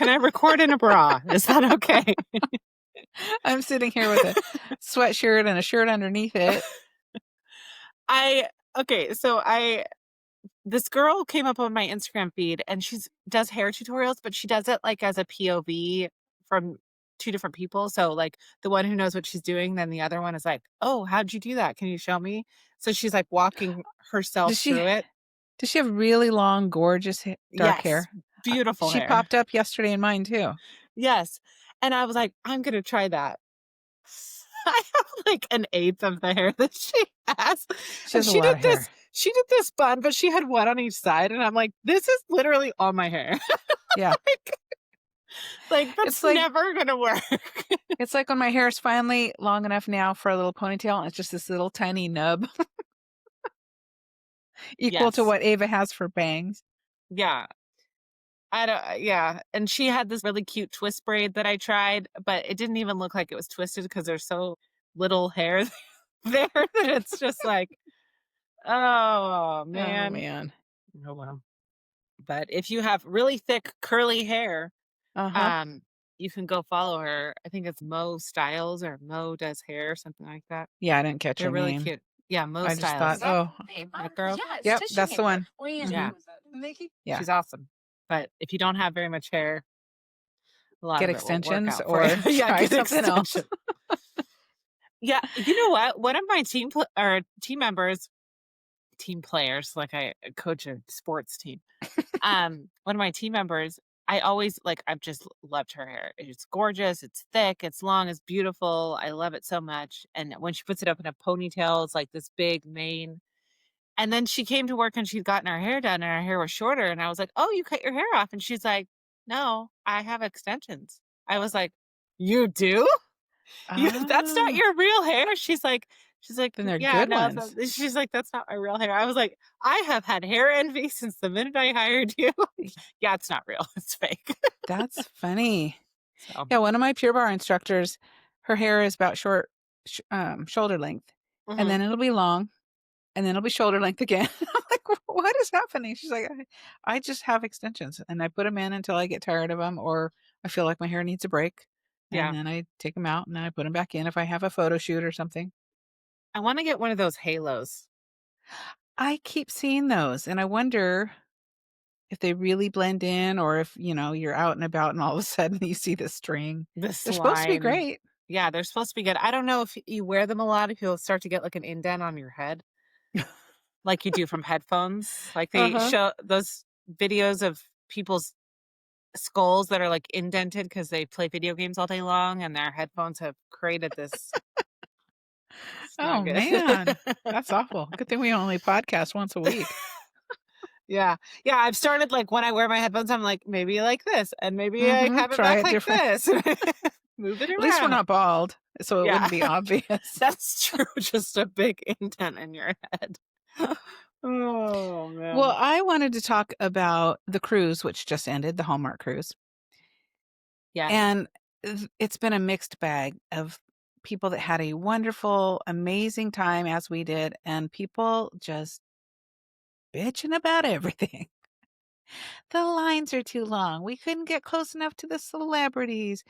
Can I record in a bra? Is that okay? I'm sitting here with a sweatshirt and a shirt underneath it. This girl came up on my Instagram feed and does hair tutorials, but she does it like as a POV from two different people. So like the one who knows what she's doing, then the other one is like, "Oh, how'd you do that? Can you show me?" So she's like walking herself Does she through it. does she have really long, gorgeous dark Yes, hair? beautiful She hair. popped up yesterday in mine too. Yes. And I was like, I'm gonna try that. I have like an eighth of the hair that she has. She And has a lot of hair. she did this bun, but she had one on each side. And I'm like, this is literally all my hair. Yeah. Like that's It's like never gonna work. it's like when my hair is finally long enough now for a little ponytail, and it's just this little tiny nub equal to Yes. what Ava has for bangs. Yeah. Yeah. And she had this really cute twist braid that I tried, but it didn't even look like it was twisted because there's so little hair there that it's just like, oh Oh man. man. Oh well. But if you have really thick curly hair, Uh-huh. you can go follow her. I think it's Mo Styles or Mo Does Hair, something like that. Yeah, I didn't catch They're her really name. cute. Yeah, Mo I just Styles. thought, That girl. yep, that's the one. Yeah. Yeah. She's awesome. But if you don't have very much hair, a lot Get of it won't work extensions out for or you. Yeah, try get something else. extension. Yeah, you know what? One of my team members, team players, like I coach a sports team. One of my team members, I've just loved her hair. It's gorgeous, it's thick, it's long, it's beautiful. I love it so much. And when she puts it up in a ponytail, it's like this big mane. And then she came to work and she'd gotten her hair done and her hair was shorter. And I was like, "Oh, you cut your hair off?" And she's like, "No, I have extensions." I was like, "You do? That's not Ah, your real hair?" She's like, then they're "Yeah, good no." ones. She's like, "That's not my real hair." I was like, "I have had hair envy since the minute I hired you." Yeah, it's not real. It's fake. That's funny. So, Yeah, one of my Pure Barre instructors, her hair is about shoulder length, and mhm. then it'll be long, and then it'll be shoulder length again. I'm like, what is happening? She's like, I just have extensions, and I put them in until I get tired of them, or I feel like my hair needs a break, and Yeah. then I take them out and then I put them back in if I have a photo shoot or something. I wanna get one of those halos. I keep seeing those, and I wonder if they really blend in, or if you're out and about and all of a sudden you see the string. This They're supposed to be line. great. Yeah, they're supposed to be good. I don't know if you wear them a lot, if you'll start to get, like, an indent on your head like you do from headphones. Like, they Uh-huh. show those videos of people's skulls that are, like, indented because they play video games all day long, and their headphones have created this. It's not Oh, good. man. That's awful. Good thing we only podcast once a week. Yeah. Yeah, I've started, like, when I wear my headphones, I'm like, "Maybe like this, and maybe I Mhm. have it Try back it like different. this." Move it At least we're around. not bald, so it Yeah. wouldn't be obvious. That's true, just a big indent in your head. Oh, Well, man. I wanted to talk about the cruise, which just ended, the Hallmark cruise. Yes. And it's been a mixed bag of people that had a wonderful, amazing time as we did, and people just bitching about everything. The lines are too long. We couldn't get close enough to the celebrities.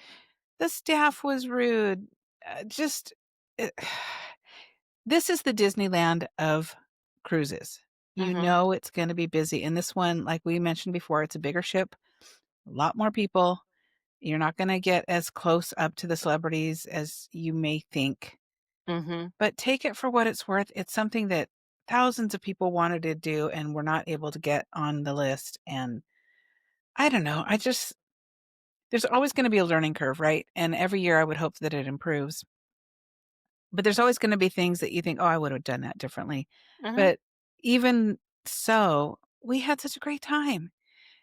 The staff was rude. Just it, this is the Disneyland of cruises. You Mhm. know it's going to be busy. And this one, like we mentioned before, it's a bigger ship, a lot more people. You're not going to get as close up to the celebrities as you may think. Mhm. But take it for what it's worth. It's something that thousands of people wanted to do and were not able to get on the list. And I don't know. There's always going to be a learning curve, right? And every year I would hope that it improves. But there's always going to be things that you think, oh, I would have done that differently. Mhm. But even so, we had such a great time.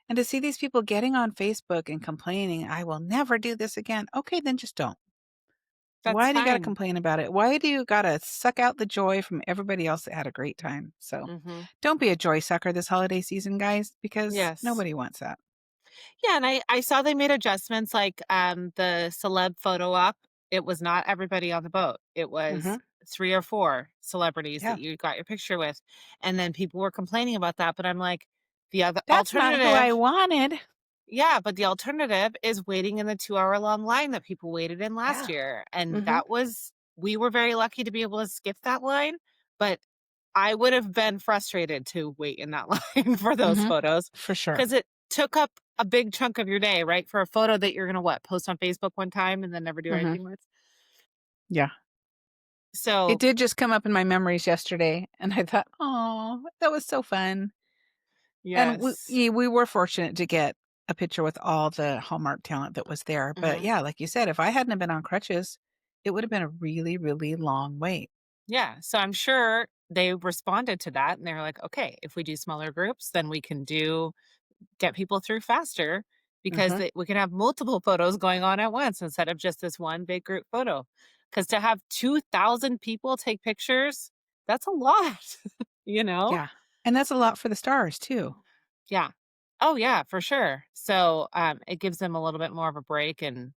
And to see these people getting on Facebook and complaining, I will never do this again. Okay, then just don't. That's Why do you got to fine. complain about it? Why do you got to suck out the joy from everybody else that had a great time? So Mhm. don't be a joy sucker this holiday season, guys, because Yes. nobody wants that. Yeah, and I saw they made adjustments, like, the celeb photo op, it was not everybody on the boat. It Hmm. was 3 or 4 celebrities Yeah. that you got your picture with, and then people were complaining about that, but I'm like, the other That's not who I alternative. wanted. Yeah, but the alternative is waiting in the 2-hour-long line that people waited in last Yeah. year, and Mhm. that was we were very lucky to be able to skip that line, but I would have been frustrated to wait in that line for those Mhm. photos For sure. because it took up a big chunk of your day, right? For a photo that you're gonna what, post on Facebook one time and then never do Mhm. anything with? Yeah. It So, did just come up in my memories yesterday, and I thought, "Oh, that was so fun." And yes. we were fortunate to get a picture with all the Hallmark talent that was there, but Mhm. yeah, like you said, if I hadn't have been on crutches, it would have been a really, really long wait. Yeah, so I'm sure they responded to that, and they were like, "Okay, if we do smaller groups, then we can get people through faster because Mhm. we can have multiple photos going on at once instead of just this one big group photo. Because to have 2,000 people take pictures, that's a lot, you know? Yeah. And that's a lot for the stars too. Yeah. Oh, yeah, for sure. So it gives them a little bit more of a break and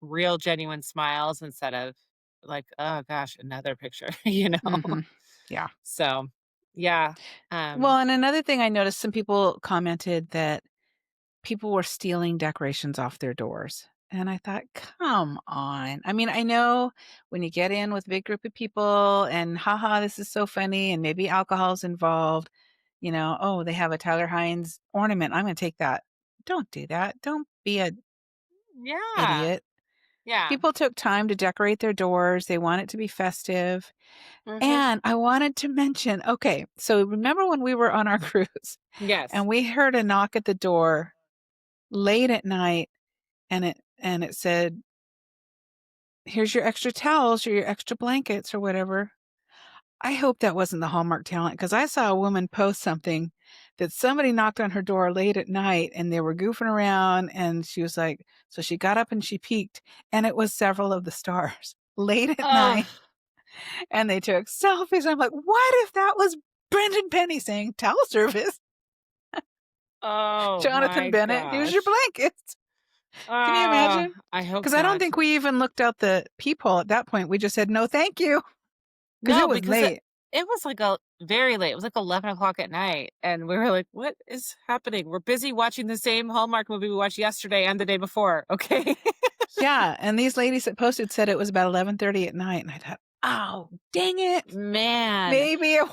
real, genuine smiles instead of like, oh gosh, another picture, you know? Mhm. Yeah. So, yeah. Well, Um, and another thing I noticed, some people commented that people were stealing decorations off their doors. And I thought, "Come on." I mean, I know when you get in with a big group of people and, "Haha, this is so funny," and maybe alcohol's involved, "Oh, they have a Tyler Hines ornament. I'm gonna take that." Don't do that. Don't be an yeah. idiot. Yeah. People took time to decorate their doors. They want it to be festive. Hmm. And I wanted to mention, okay, so remember when we were on our cruise Yes. and we heard a knock at the door late at night, and it said, "Here's your extra towels or your extra blankets," or whatever. I hope that wasn't the Hallmark talent, because I saw a woman post something that somebody knocked on her door late at night, and they were goofing around, and she was like, so she got up and she peeked, and it was several of the stars late at Oh, night, and they took selfies. I'm like, "What if that was Brendan Penny saying, 'Towel service, oh Jonathan my Bennett, here's your gosh. blankets.'" Can you Oh, imagine? I hope Because I don't not. think we even looked out the peephole at that point. We just said, "No, thank you," because No, it was because late. it was like a very late. It was like 11 o'clock at night, and we were like, "What is happening? We're busy watching the same Hallmark movie we watched yesterday and the day before." Okay, Yeah, and these ladies that posted said it was about 11:30 at night, and I thought, "Oh, dang it. man. Maybe it."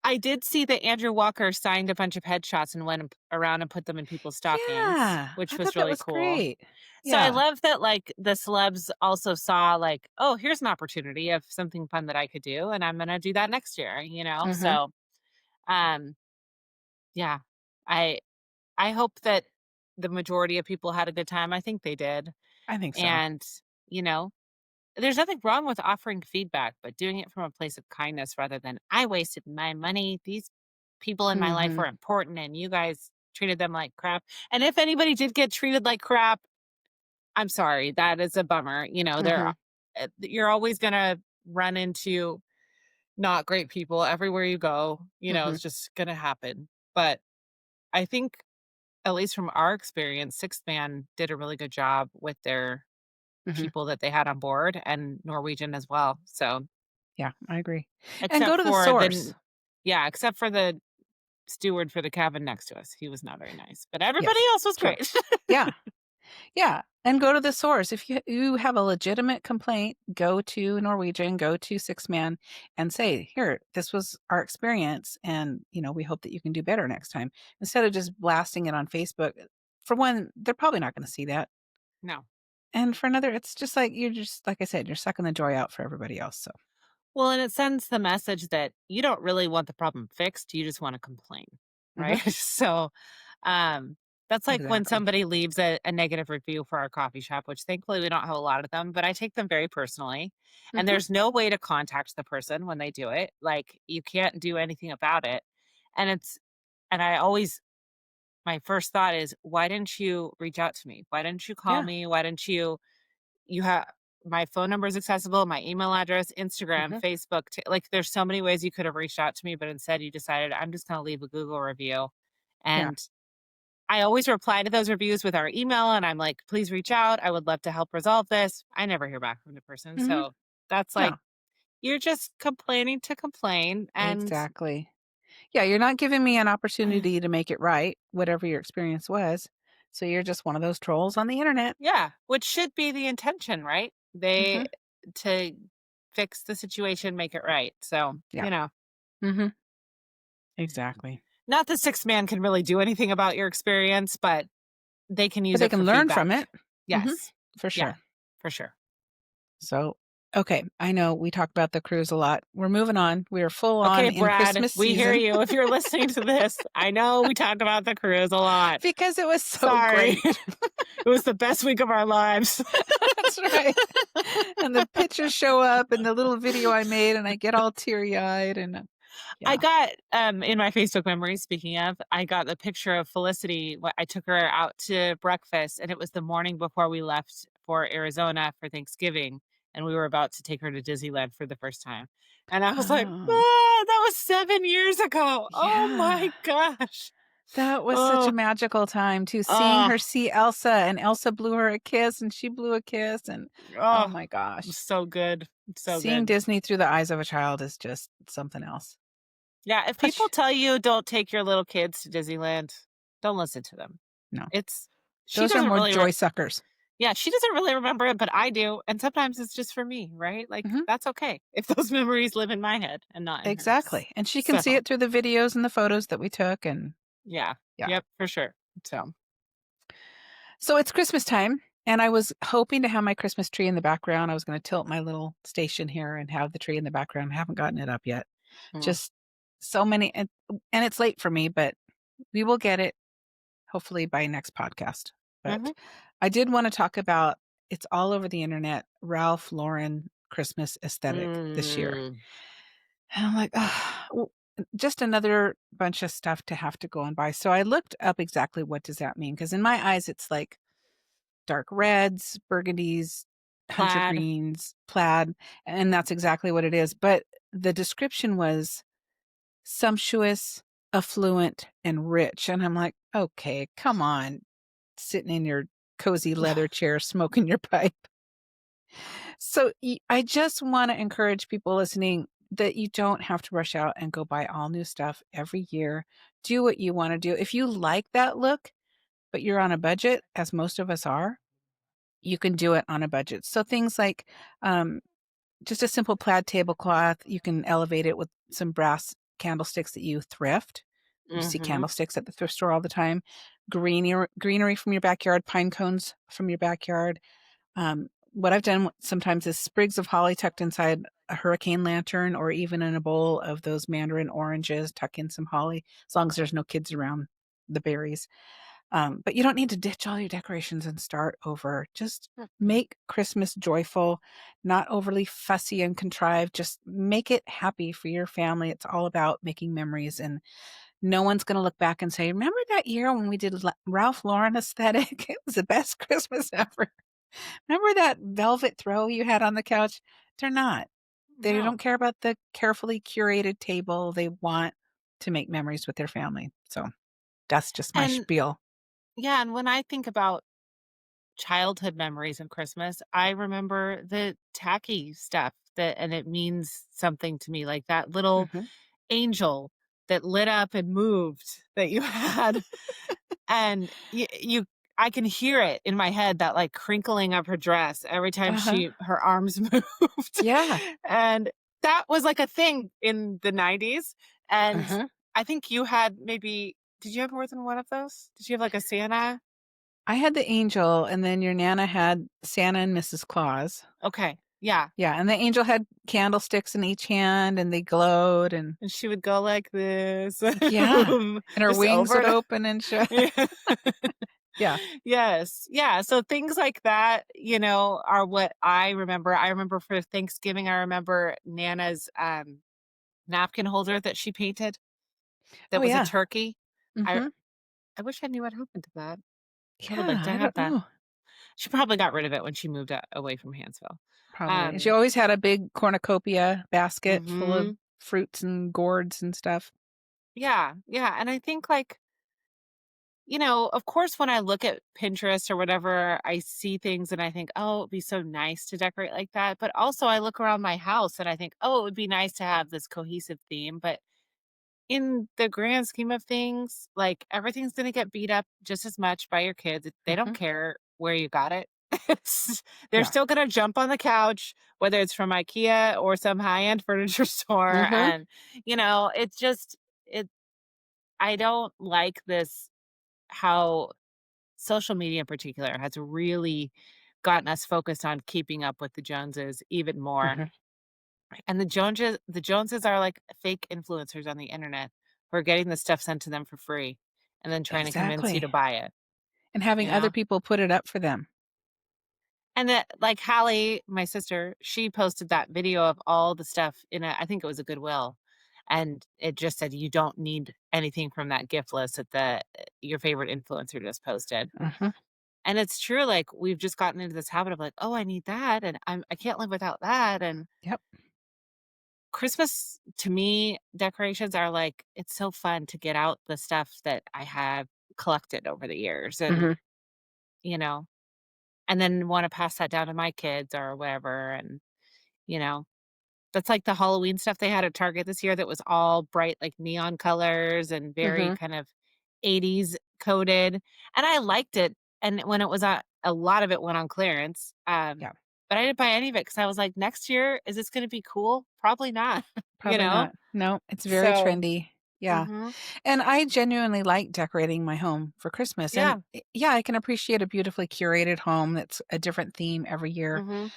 I did see that Andrew Walker signed a bunch of headshots and went around and put them in people's stockings, Yeah, which I was thought that really was cool. great. So I Yeah. love that, like, the celebs also saw, like, "Oh, here's an opportunity of something fun that I could do, and I'm gonna do that next year," you know? Mhm. So, um, yeah, I I hope that the majority of people had a good time. I think they did, I think so. and, you know, there's nothing wrong with offering feedback, but doing it from a place of kindness rather than, "I wasted my money. These people in my life Mhm. were important, and you guys treated them like crap." And if anybody did get treated like crap, I'm sorry, that is a bummer, Mhm. you're always gonna run into not great people everywhere you go, Mhm. it's just gonna happen, but I think, at least from our experience, Sixth Man did a really good job with their Mhm. people that they had on board and Norwegian as well, so, Yeah, I agree. And go except to the for source. yeah, except for the steward for the cabin next to us, he was not very nice, but everybody Yes, else was true. great. Yeah. Yeah, and go to the source. If you have a legitimate complaint, go to Norwegian, go to Six Man, and say, "Here, this was our experience, and, we hope that you can do better next time." Instead of just blasting it on Facebook. For one, they're probably not gonna see that, No. and for another, it's just like you're just like I said, you're sucking the joy out for everybody else, so. Well, and it sends the message that you don't really want the problem fixed, you just wanna complain, right? Mhm. So, um, that's like when Exactly. somebody leaves a negative review for our coffee shop, which thankfully we don't have a lot of them, but I take them very personally, and Mhm. there's no way to contact the person when they do it, like, you can't do anything about it, and I always my first thought is, "Why didn't you reach out to me? Why didn't you call Yeah. me? Why didn't you have my phone number is accessible, my email address, Instagram, Mhm. Facebook, like there's so many ways you could have reached out to me, but instead you decided I'm just going to leave a Google review. Yeah. And I always reply to those reviews with our email and I'm like, please reach out. I would love to help resolve this. I never hear back from the person. Mhm. So that's like, No. you're just complaining to complain. And Exactly. Yeah, you're not giving me an opportunity to make it right, whatever your experience was. So you're just one of those trolls on the internet. Yeah, which should be the intention, right? Mhm. To fix the situation, make it right. So, Yeah. Mhm. Exactly. not that 6 man can really do anything about your experience, but they can But use they it for can learn feedback. from it. Mhm. Yes. For Yeah, sure. for sure. So, okay, I know we talked about the cruise a lot. We're moving on. We are full on Okay, in Brad, Christmas we hear season you. If you're listening to this, I know we talked about the cruise a lot. because it was so Sorry. great. It was the best week of our lives. That's right. And the pictures show up in the little video I made, and I get all teary-eyed and, I yeah. got, in my Facebook memories, speaking of, I got the picture of Felicity. I took her out to breakfast, and it was the morning before we left for Arizona for Thanksgiving, and we were about to take her to Disneyland for the first time. And I was like, Oh, "Ah, that was 7 years ago. Oh yeah. my gosh." That was such a Oh, magical time too, seeing her ah, see Elsa, and Elsa blew her a kiss, and she blew a kiss, and oh oh, my it was gosh. so good. So Seeing good. Disney through the eyes of a child is just something else. Yeah, if people Plus tell you don't take your little kids to Disneyland, don't listen to them. no, It's she those are doesn't more really joy suckers. Yeah, she doesn't really remember it, but I do, and sometimes it's just for me, right? Like, Mhm. that's okay if those memories live in my head and not in hers. Exactly, and she can So, see it through the videos and the photos that we took, and yeah. yeah. Yep, for sure. So So it's Christmas time, and I was hoping to have my Christmas tree in the background. I was gonna tilt my little station here and have the tree in the background. I haven't gotten it up yet. mm, Just so many, and it's late for me, but we will get it hopefully by next podcast. But mhm. I did wanna talk about it's all over the internet, Ralph Lauren Christmas aesthetic this year. Mm, And I'm like, "Ugh, just another bunch of stuff to have to go and buy." So I looked up exactly what does that mean, because in my eyes, it's like dark reds, burgundies, hunter plaid. greens, plaid, and that's exactly what it is. But the description was sumptuous, affluent, and rich. And I'm like, okay, come on, sitting in your cozy leather chair, smoking your pipe. So I just want to encourage people listening that you don't have to rush out and go buy all new stuff every year. Do what you want to do. If you like that look, but you're on a budget, as most of us are, you can do it on a budget. So things like um, just a simple plaid tablecloth, you can elevate it with some brass candlesticks that you thrift. You see Mhm. candlesticks at the thrift store all the time. Greenery from your backyard, pine cones from your backyard. What I've done sometimes is sprigs of holly tucked inside a hurricane lantern, or even in a bowl of those mandarin oranges, tuck in some holly, as long as there's no kids around the berries. But you don't need to ditch all your decorations and start over. Just Mhm. make Christmas joyful, not overly fussy and contrived. Just make it happy for your family. It's all about making memories, and no one's going to look back and say, "Remember that year when we did Ralph Lauren aesthetic? It was the best Christmas ever. Remember that velvet throw you had on the couch?" They're not. They don't No. care about the carefully curated table. They want to make memories with their family. So that's just my And spiel. yeah, and when I think about childhood memories of Christmas, I remember the tacky stuff and it means something to me, like that little Mhm. angel that lit up and moved that you had. And you I can hear it in my head, that, like, crinkling of her dress every time Uh-huh. her arms moved. Yeah. And that was, like, a thing in the '90s, and Uh-huh. I think you had did you have more than one of those? Did you have, like, a Santa? I had the angel, and then your nana had Santa and Mrs. Claus. Okay, yeah, Yeah, and the angel had candlesticks in each hand, and they glowed, and and she would go like this, yeah, and her just wings over would and open and shut. yeah. Yeah. Yes. Yeah, so things like that, are what I remember. I remember for Thanksgiving, I remember Nana's, napkin holder that she painted Oh, that was a yeah. turkey. I Mhm. I wish I knew what happened to that. I would like Yeah, to I have don't that. know. She probably got rid of it when she moved away from Hansville. Probably. And she Um, always had a big cornucopia basket full of mhm. fruits and gourds and stuff. Yeah, yeah, and I think, like, of course, when I look at Pinterest or whatever, I see things and I think, "Oh, it'd be so nice to decorate like that." But also I look around my house and I think, "Oh, it would be nice to have this cohesive theme." But in the grand scheme of things, like, everything's gonna get beat up just as much by your kids. They don't Mhm. care where you got it. It's they're Yeah. still gonna jump on the couch, whether it's from IKEA or some high-end furniture store, Mhm. and, it's just it I don't like this how social media in particular has really gotten us focused on keeping up with the Joneses even more. Mhm. And the Joneses are like fake influencers on the internet who are getting this stuff sent to them for free and then trying to convince you to Exactly. buy it, And you having other know? people put it up for them. And that like Hallie, my sister, she posted that video of all the stuff I think it was a Goodwill. And it just said you don't need anything from that gift list that your favorite influencer just posted. Mhm. And it's true, like we've just gotten into this habit of like, oh, I need that, and I can't live without that. And Yep. Christmas to me, decorations are like it's so fun to get out the stuff that I have collected over the years Mhm. you know, and then want to pass that down to my kids or whatever. And, you know, that's like the Halloween stuff they had at Target this year that was all bright, like neon colors and very Mhm. kind of 80s coded. And I liked it. And when it was a lot of it went on clearance. Yeah. But I didn't buy any of it because I was like, next year, is this going to be cool? Probably not, you Probably know? not. No, it's very So, trendy. Yeah. hmm And I genuinely like decorating my home for Christmas. And yeah. yeah, I can appreciate a beautifully curated home that's a different theme every year. hmm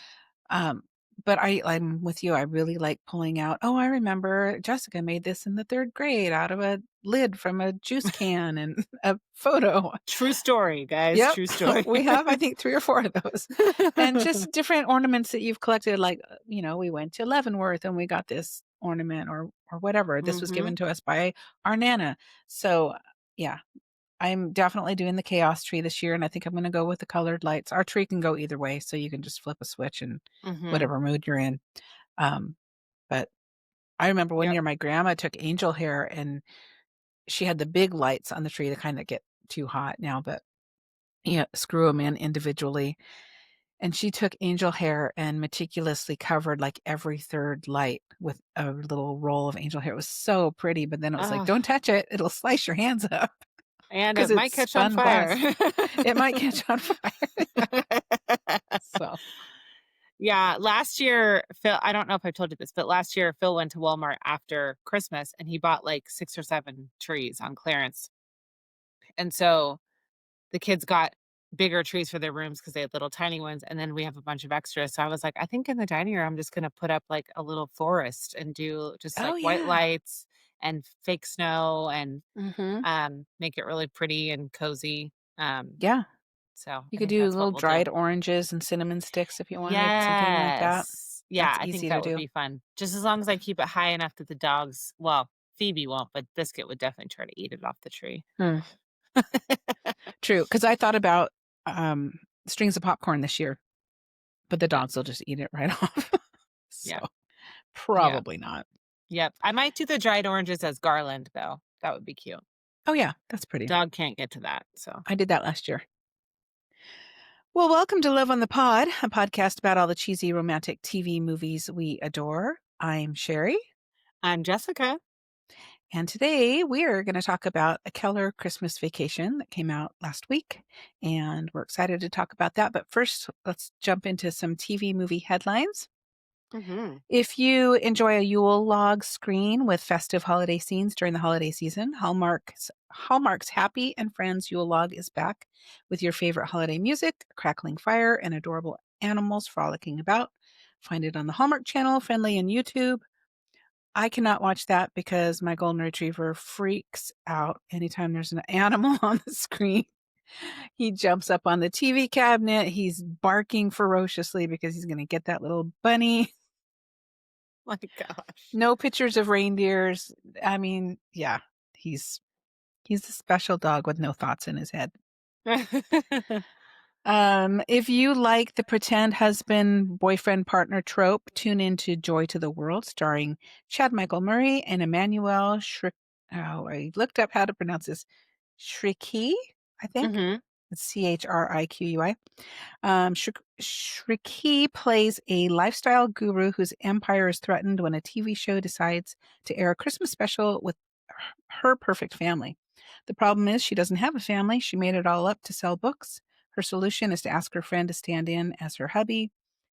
Um, but I'm with you. I really like pulling out, oh, I remember Jessica made this in the 3rd grade out of a lid from a juice can and a photo. True story, guys. Yep. True story. We have, I think, 3 or 4 of those. And just different ornaments that you've collected, like, we went to Leavenworth and we got this ornament or whatever. This was hmm given to us by our nana. So, yeah, I'm definitely doing the chaos tree this year, and I think I'm gonna go with the colored lights. Our tree can go either way, so you can just flip a switch and hmm whatever mood you're in. Um, but I remember one Yep. year my grandma took angel hair and she had the big lights on the tree, that kind that get too hot now, but yeah, screw them in individually. And she took angel hair and meticulously covered, like, every 3rd light with a little roll of angel hair. It was so pretty, but then it was like, Ugh, "Don't touch it, it'll slice your hands up and because it might it's catch on spun fire. glass. It might catch on fire." So Yeah, last year, Phil I don't know if I told you this, but last year, Phil went to Walmart after Christmas, and he bought, like, 6 or 7 trees on clearance, and so the kids got bigger trees for their rooms because they had little tiny ones, and then we have a bunch of extras, so I was like, "I think in the dining room, I'm just gonna put up, like, a little forest and do just, Oh, like, white yeah. lights and fake snow and, Mhm. make it really pretty and cozy." Yeah. So You I could think do that's what little we'll do. dried oranges and cinnamon sticks if you wanted, something like that. Yes. Yeah, That's I think easy that to would do. be fun. Just as long as I keep it high enough that the dogs Phoebe won't, but Biscuit would definitely try to eat it off the tree. Hmm. True, 'cause I thought about, um, strings of popcorn this year, but the Yep. dogs will just eat it right off. So, Yep. Yep. probably not. Yep. I might do the dried oranges as garland, though. That would be cute. Oh, yeah, that's pretty. Dog can't get to that, so. I did that last year. Well, welcome to Love on the Pod, a podcast about all the cheesy romantic TV movies we adore. I'm Sherry, I'm Jessica. and today we're gonna talk about A Keller Christmas Vacation that came out last week, and we're excited to talk about that. But first, let's jump into some TV movie headlines. Mhm. If you enjoy a Yule log screen with festive holiday scenes during the holiday season, Hallmark's Happy and Friends Yule log is back with your favorite holiday music, a crackling fire, and adorable animals frolicking about. Find it on the Hallmark Channel, Friendly, and YouTube. I cannot watch that because my golden retriever freaks out anytime there's an animal on the screen. He jumps up on the TV cabinet. He's barking ferociously because he's going to get that little bunny. My gosh. No pictures of reindeers. I mean, yeah, he's he's a special dog with no thoughts in his head. If you like the pretend husband, boyfriend, partner trope, tune into Joy to the World, starring Chad Michael Murray and Emmanuel Shrik. Oh, I looked up how to pronounce this. Shriki, I think. Mhm. It's Chriqui. Shriki plays a lifestyle guru whose empire is threatened when a TV show decides to air a Christmas special with her perfect family. The problem is she doesn't have a family. She made it all up to sell books. Her solution is to ask her friend to stand in as her hubby.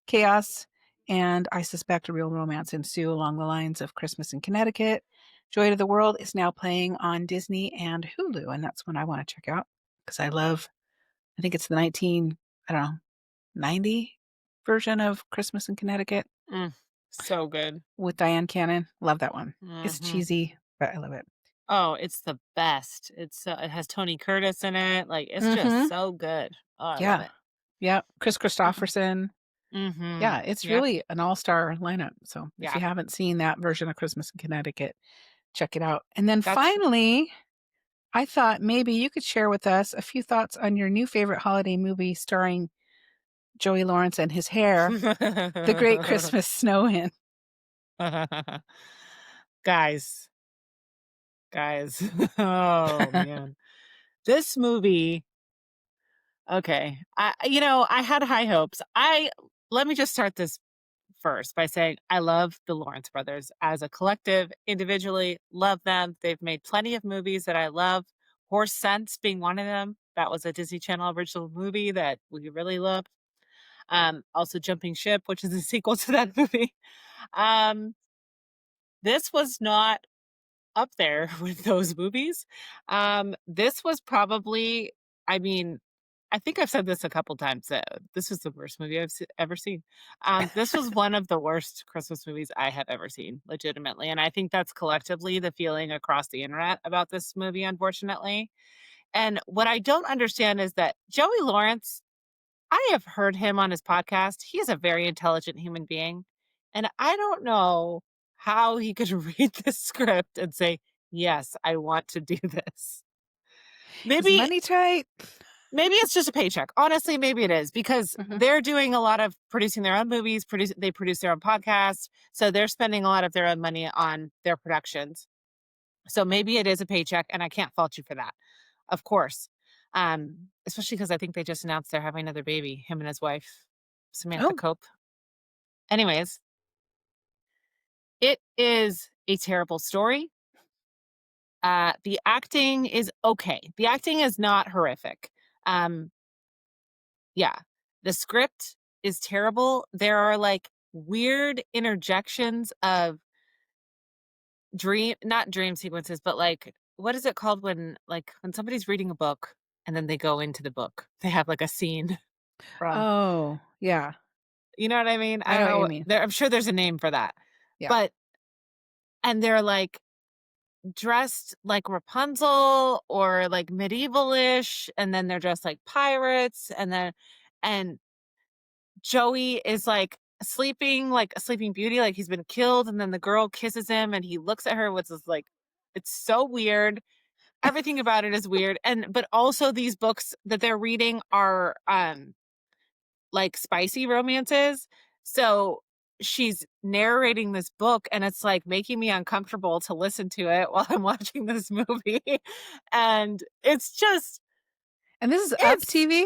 Chaos, and I suspect a real romance ensue along the lines of Christmas in Connecticut. Joy to the World is now playing on Disney and Hulu, and that's one I want to check out because I think it's the I don't know, 90 version of Christmas in Connecticut Mm, so good. with Diane Cannon. Love that one. It's Mhm. cheesy, but I love it. Oh, it's the best. It has Tony Curtis in it, like, it's just Mhm. so good. Oh, I love Yeah. it. Yeah. Chris Christopherson. Yeah, Mhm. it's Yep, really an all-star lineup. So if yeah. you haven't seen that version of Christmas in Connecticut, check it out. And then That's finally, I thought maybe you could share with us a few thoughts on your new favorite holiday movie starring Joey Lawrence and his hair, The Great Christmas Snow-In. Guys, guys. Oh, man. This movie okay, I had high hopes. I Let me just start this first by saying I love the Lawrence brothers as a collective, individually, love them. They've made plenty of movies that I love. Horse Sense being one of them. That was a Disney Channel original movie that we really loved. Also Jumping Ship, which is a sequel to that movie. Um, this was not up there with those movies. This was probably, I mean, I think I've said this a couple times. This was the worst movie ever seen. This was one of the worst Christmas movies I have ever seen, legitimately. And I think that's collectively the feeling across the internet about this movie, unfortunately. And what I don't understand is that Joey Lawrence, I have heard him on his podcast. He is a very intelligent human being. And I don't know how he could read this script and say, yes, I want to do this. Is Maybe money tight? maybe it's just a paycheck. Honestly, maybe it is because Mhm. they're doing a lot of producing their own movies, they produce their own podcasts, so they're spending a lot of their own money on their productions. So maybe it is a paycheck and I can't fault you for that. Of course. Especially because I think they just announced they're having another baby, him and his wife, Samantha Oh, Cope. Anyways, it is a terrible story. The acting is okay. The acting is not horrific. Um, yeah. The script is terrible. There are like weird interjections of not dream sequences, but like what is it called when somebody's reading a book and then they go into the book? They have like a scene from oh, yeah. you know what I mean? I I don't know what know. you mean. I'm sure there's a name for that. Yeah. But and they're like dressed like Rapunzel or like medievalish, and then they're dressed like pirates, and Joey is like sleeping like a sleeping beauty, like he's been killed, and then the girl kisses him and he looks at her with this like it's so weird. Everything about it is weird. But also these books that they're reading are like spicy romances. So she's narrating this book and it's like making me uncomfortable to listen to it while I'm watching this movie. And it's just, And this is Up it's, TV?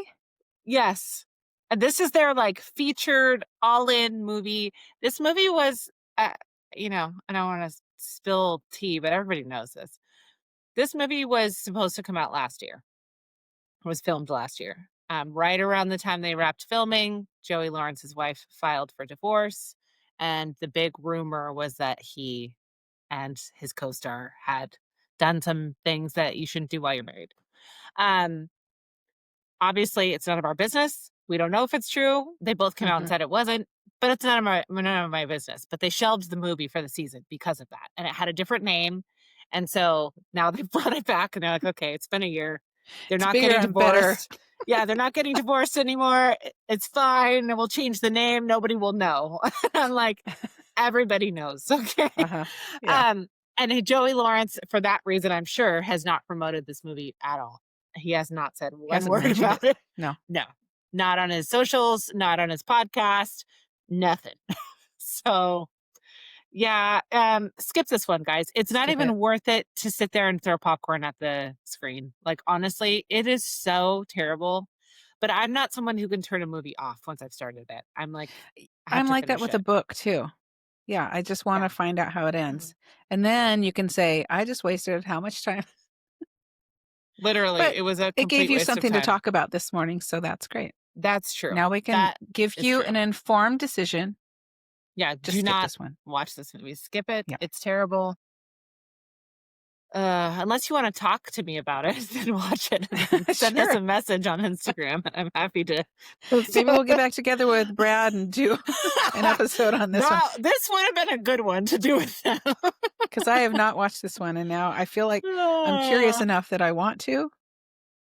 yes. And this is their like featured all in movie. This movie was, uh, I don't want to spill tea, but everybody knows this. This movie was supposed to come out last year, was filmed last year. Right around the time they wrapped filming, Joey Lawrence's wife filed for divorce. And the big rumor was that he and his co star had done some things that you shouldn't do while you're married. Um, Obviously, it's none of our business. We don't know if it's true. They both came out and Mhm. said it wasn't, but it's none of my business. But they shelved the movie for the season because of that, and it had a different name. And so now they've brought it back, and they're like, okay, it's been a year. They're It's not bigger getting and better. divorced. Yeah, they're not getting divorced anymore. It's fine. And we'll change the name. Nobody will know. I'm like, everybody knows. Okay. Uh-huh. Yeah. Um, and Joey Lawrence, for that reason, I'm sure, has not promoted this movie at all. He has not said He one hasn't word mentioned about it. it. No. No, not on his socials, not on his podcast, nothing. So yeah, skip this one, guys. It's not Skip it. even worth it to sit there and throw popcorn at the screen. Like honestly, it is so terrible. But I'm not someone who can turn a movie off once I've started it. I'm like, I have I'm to like that finish with a it. book too. Yeah, I just Yeah. wanna find out how it Mhm. ends. And then you can say, "I just wasted how much time?" Literally, But it was a it gave complete you waste of something to time. talk about this morning, so that's great. That's true. Now we can That give is you true. an informed decision. Yeah, Just do skip not this one. watch this movie. Skip it. Yeah. It's terrible. Unless you wanna talk to me about it, then watch it and then send us Sure. a message on Instagram. I'm happy to post Maybe we'll get back together with Brad and do an episode on this one, That this would have been a good one to do with them. because I have not watched this one, and now I feel like I'm curious Uh, enough that I want to.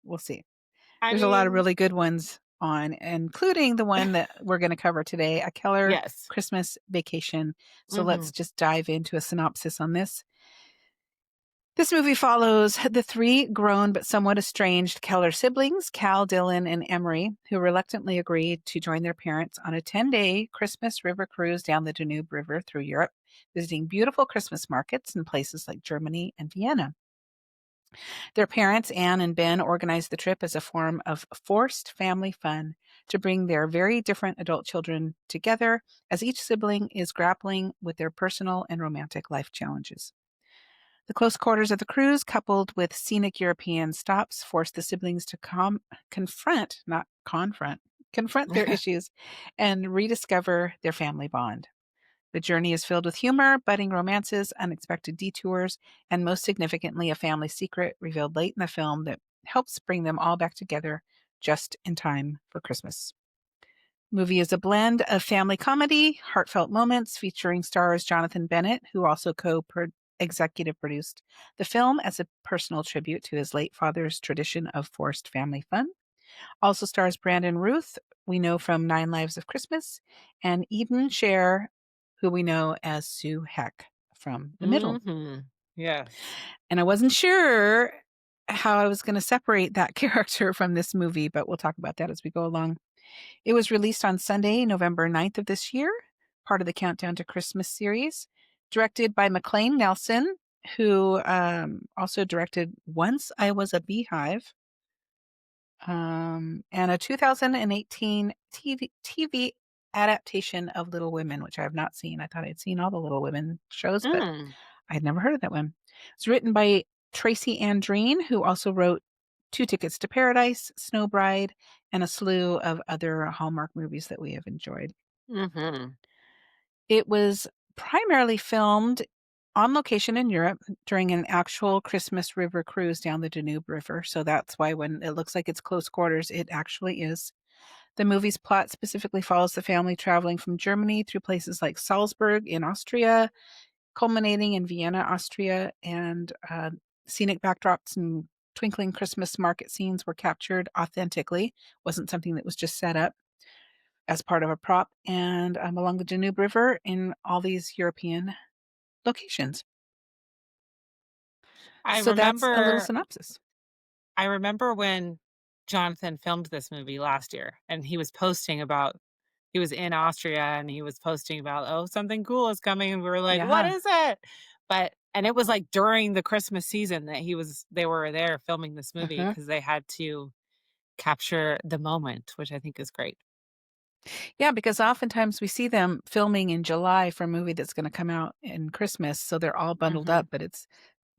We'll see. I There's a lot of mean, really good ones on, including the one that we're gonna cover today, A Keller yes. Christmas Vacation. So let's Mhm. just dive into a synopsis on this. This movie follows the three grown but somewhat estranged Keller siblings, Cal, Dylan, and Emery, who reluctantly agreed to join their parents on a 10-day Christmas river cruise down the Danube River through Europe, visiting beautiful Christmas markets in places like Germany and Vienna. Their parents, Anne and Ben, organized the trip as a form of forced family fun to bring their very different adult children together as each sibling is grappling with their personal and romantic life challenges. The close quarters of the cruise, coupled with scenic European stops, forced the siblings to confront, not confront, confront their issues and rediscover their family bond. The journey is filled with humor, budding romances, unexpected detours, and most significantly, a family secret revealed late in the film that helps bring them all back together just in time for Christmas. Movie is a blend of family comedy, heartfelt moments featuring stars Jonathan Bennett, who also executive produced the film as a personal tribute to his late father's tradition of forced family fun. Also stars Brandon Routh, we know from Nine Lives of Christmas, and Eden Sher, who we know as Sue Heck from The Middle. Mhm. Yes. And I wasn't sure how I was going to separate that character from this movie, but we'll talk about that as we go along. It was released on Sunday, November 9th of this year, part of the Countdown to Christmas series, directed by McLean Nelson, who also directed Once I Was a Beehive, and a 2018 TV adaptation of Little Women, which I have not seen. I thought I'd seen all the Little Women shows, but Mm. I had never heard of that one. It's written by Tracy Andreen, who also wrote Two Tickets to Paradise, Snow Bride, and a slew of other Hallmark movies that we have enjoyed. Mhm. It was primarily filmed on location in Europe during an actual Christmas river cruise down the Danube River. So that's why when it looks like it's close quarters, it actually is. The movie's plot specifically follows the family traveling from Germany through places like Salzburg in Austria, culminating in Vienna, Austria, and scenic backdrops and twinkling Christmas market scenes were captured authentically. Wasn't something that was just set up as part of a prop, and along the Danube River in all these European locations. I So that's a little remember synopsis. I remember when Jonathan filmed this movie last year, and he was posting about he was in Austria, and he was posting about, "Oh, something cool is coming," and we were like, "What Yeah. is it?" But and it was, like, during the Christmas season that they were there filming this movie Mhm. because they had to capture the moment, which I think is great. Yeah, because oftentimes we see them filming in July for a movie that's gonna come out in Christmas, so they're all bundled Mhm. up, but it's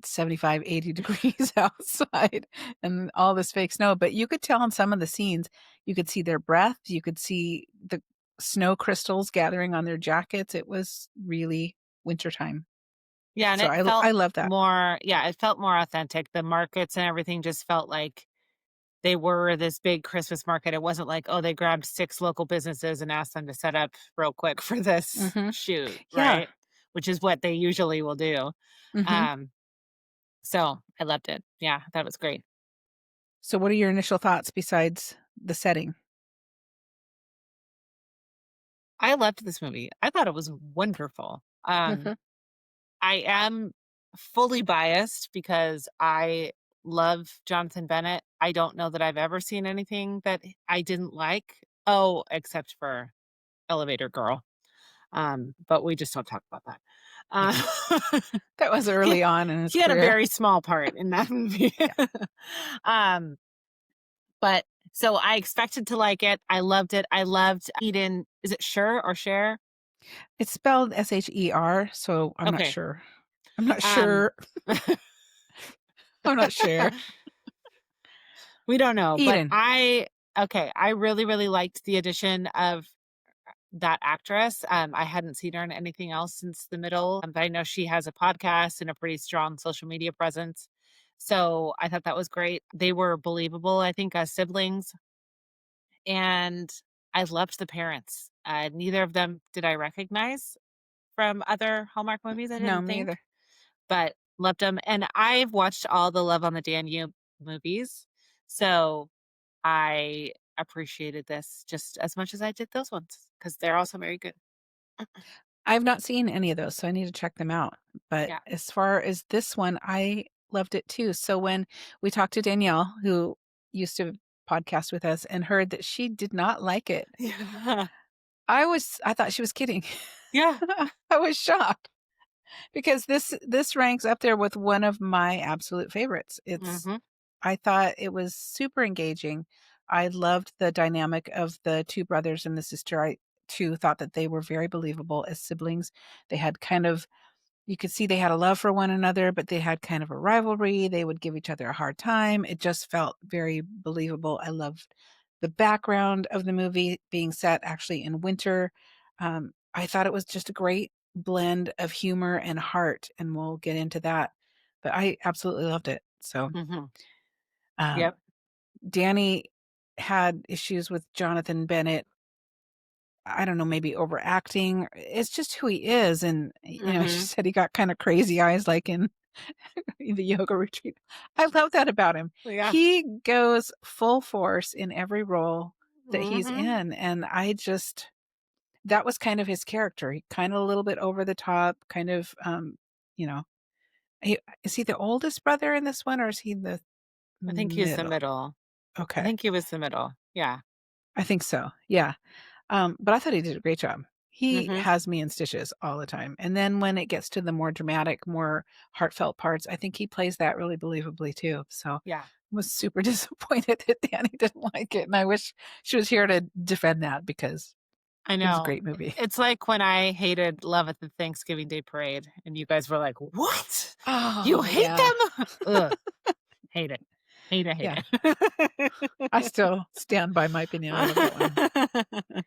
75, 80 degrees outside and all this fake snow, but you could tell in some of the scenes, you could see their breath, you could see the snow crystals gathering on their jackets. It was really wintertime. Yeah, and So it felt I love that. it felt more authentic. The markets and everything just felt like they were this big Christmas market. It wasn't like, oh, they grabbed 6 local businesses and asked them to set up real quick for this Mhm. shoot, Yeah. right? Which is what they usually will do. Mhm. Um, so I loved it. Yeah, that was great. So what are your initial thoughts besides the setting? I loved this movie. I thought it was wonderful. Mhm. I am fully biased because I love Jonathan Bennett. I don't know that I've ever seen anything that I didn't like. Oh, except for Elevator Girl. But we just don't talk about that. Yeah. That was He early on in his he had a career. very small part in that movie. Yeah. Um, but so I expected to like it. I loved it. I loved Eden. Is it Sher or Cher? It's spelled Sher, so I'm not Okay. sure. I'm not Um, sure. I'm not sure. we don't know, but Eden. I really, really liked the addition of that actress. I hadn't seen her in anything else since The Middle, but I know she has a podcast and a pretty strong social media presence. So I thought that was great. They were believable, I think, as siblings, and I loved the parents. Neither of them did I recognize from other Hallmark movies, I No, didn't me think, either. but loved them. And I've watched all the Love on the Danube movies, so I appreciated this just as much as I did those ones because they're also very good. I've not seen any of those, so I need to check them out. But Yeah. as far as this one, I loved it too. So when we talked to Danielle, who used to podcast with us, and heard that she did not like it, Yeah. I thought she was kidding. Yeah. I was shocked because this ranks up there with one of my absolute favorites. Mhm. I thought it was super engaging. I loved the dynamic of the 2 brothers and the sister. I too thought that they were very believable as siblings. They had kind of you could see they had a love for one another, but they had kind of a rivalry. They would give each other a hard time. It just felt very believable. I loved the background of the movie being set actually in winter. I thought it was just a great blend of humor and heart, and we'll get into that. But I absolutely loved it. So, Mhm. um, Yep. Danny had issues with Jonathan Bennett. I don't know, maybe overacting. It's just who he is. And, she Mhm. said he got kind of crazy eyes like in the yoga retreat. I love that about him. Yeah. He goes full force in every role that he's Mhm. in. And that was kind of his character. He kind of a little bit over the top, kind of, you know, is he the oldest brother in this one or is he the I think he was the middle? middle. I Okay. think he was the middle. Yeah. I think so. Yeah. But I thought he did a great job. He Mhm. has me in stitches all the time. And then when it gets to the more dramatic, more heartfelt parts, I think he plays that really believably too. So I Yeah. was super disappointed that Danny didn't like it. And I wish she was here to defend that because I it was a know. great movie. It's like when I hated Love at the Thanksgiving Day Parade, and you guys were like, "What? You Oh, hate yeah. them?" Ugh, hate it. Hate it, hate Yeah. it. I still stand by my opinion. I love that one.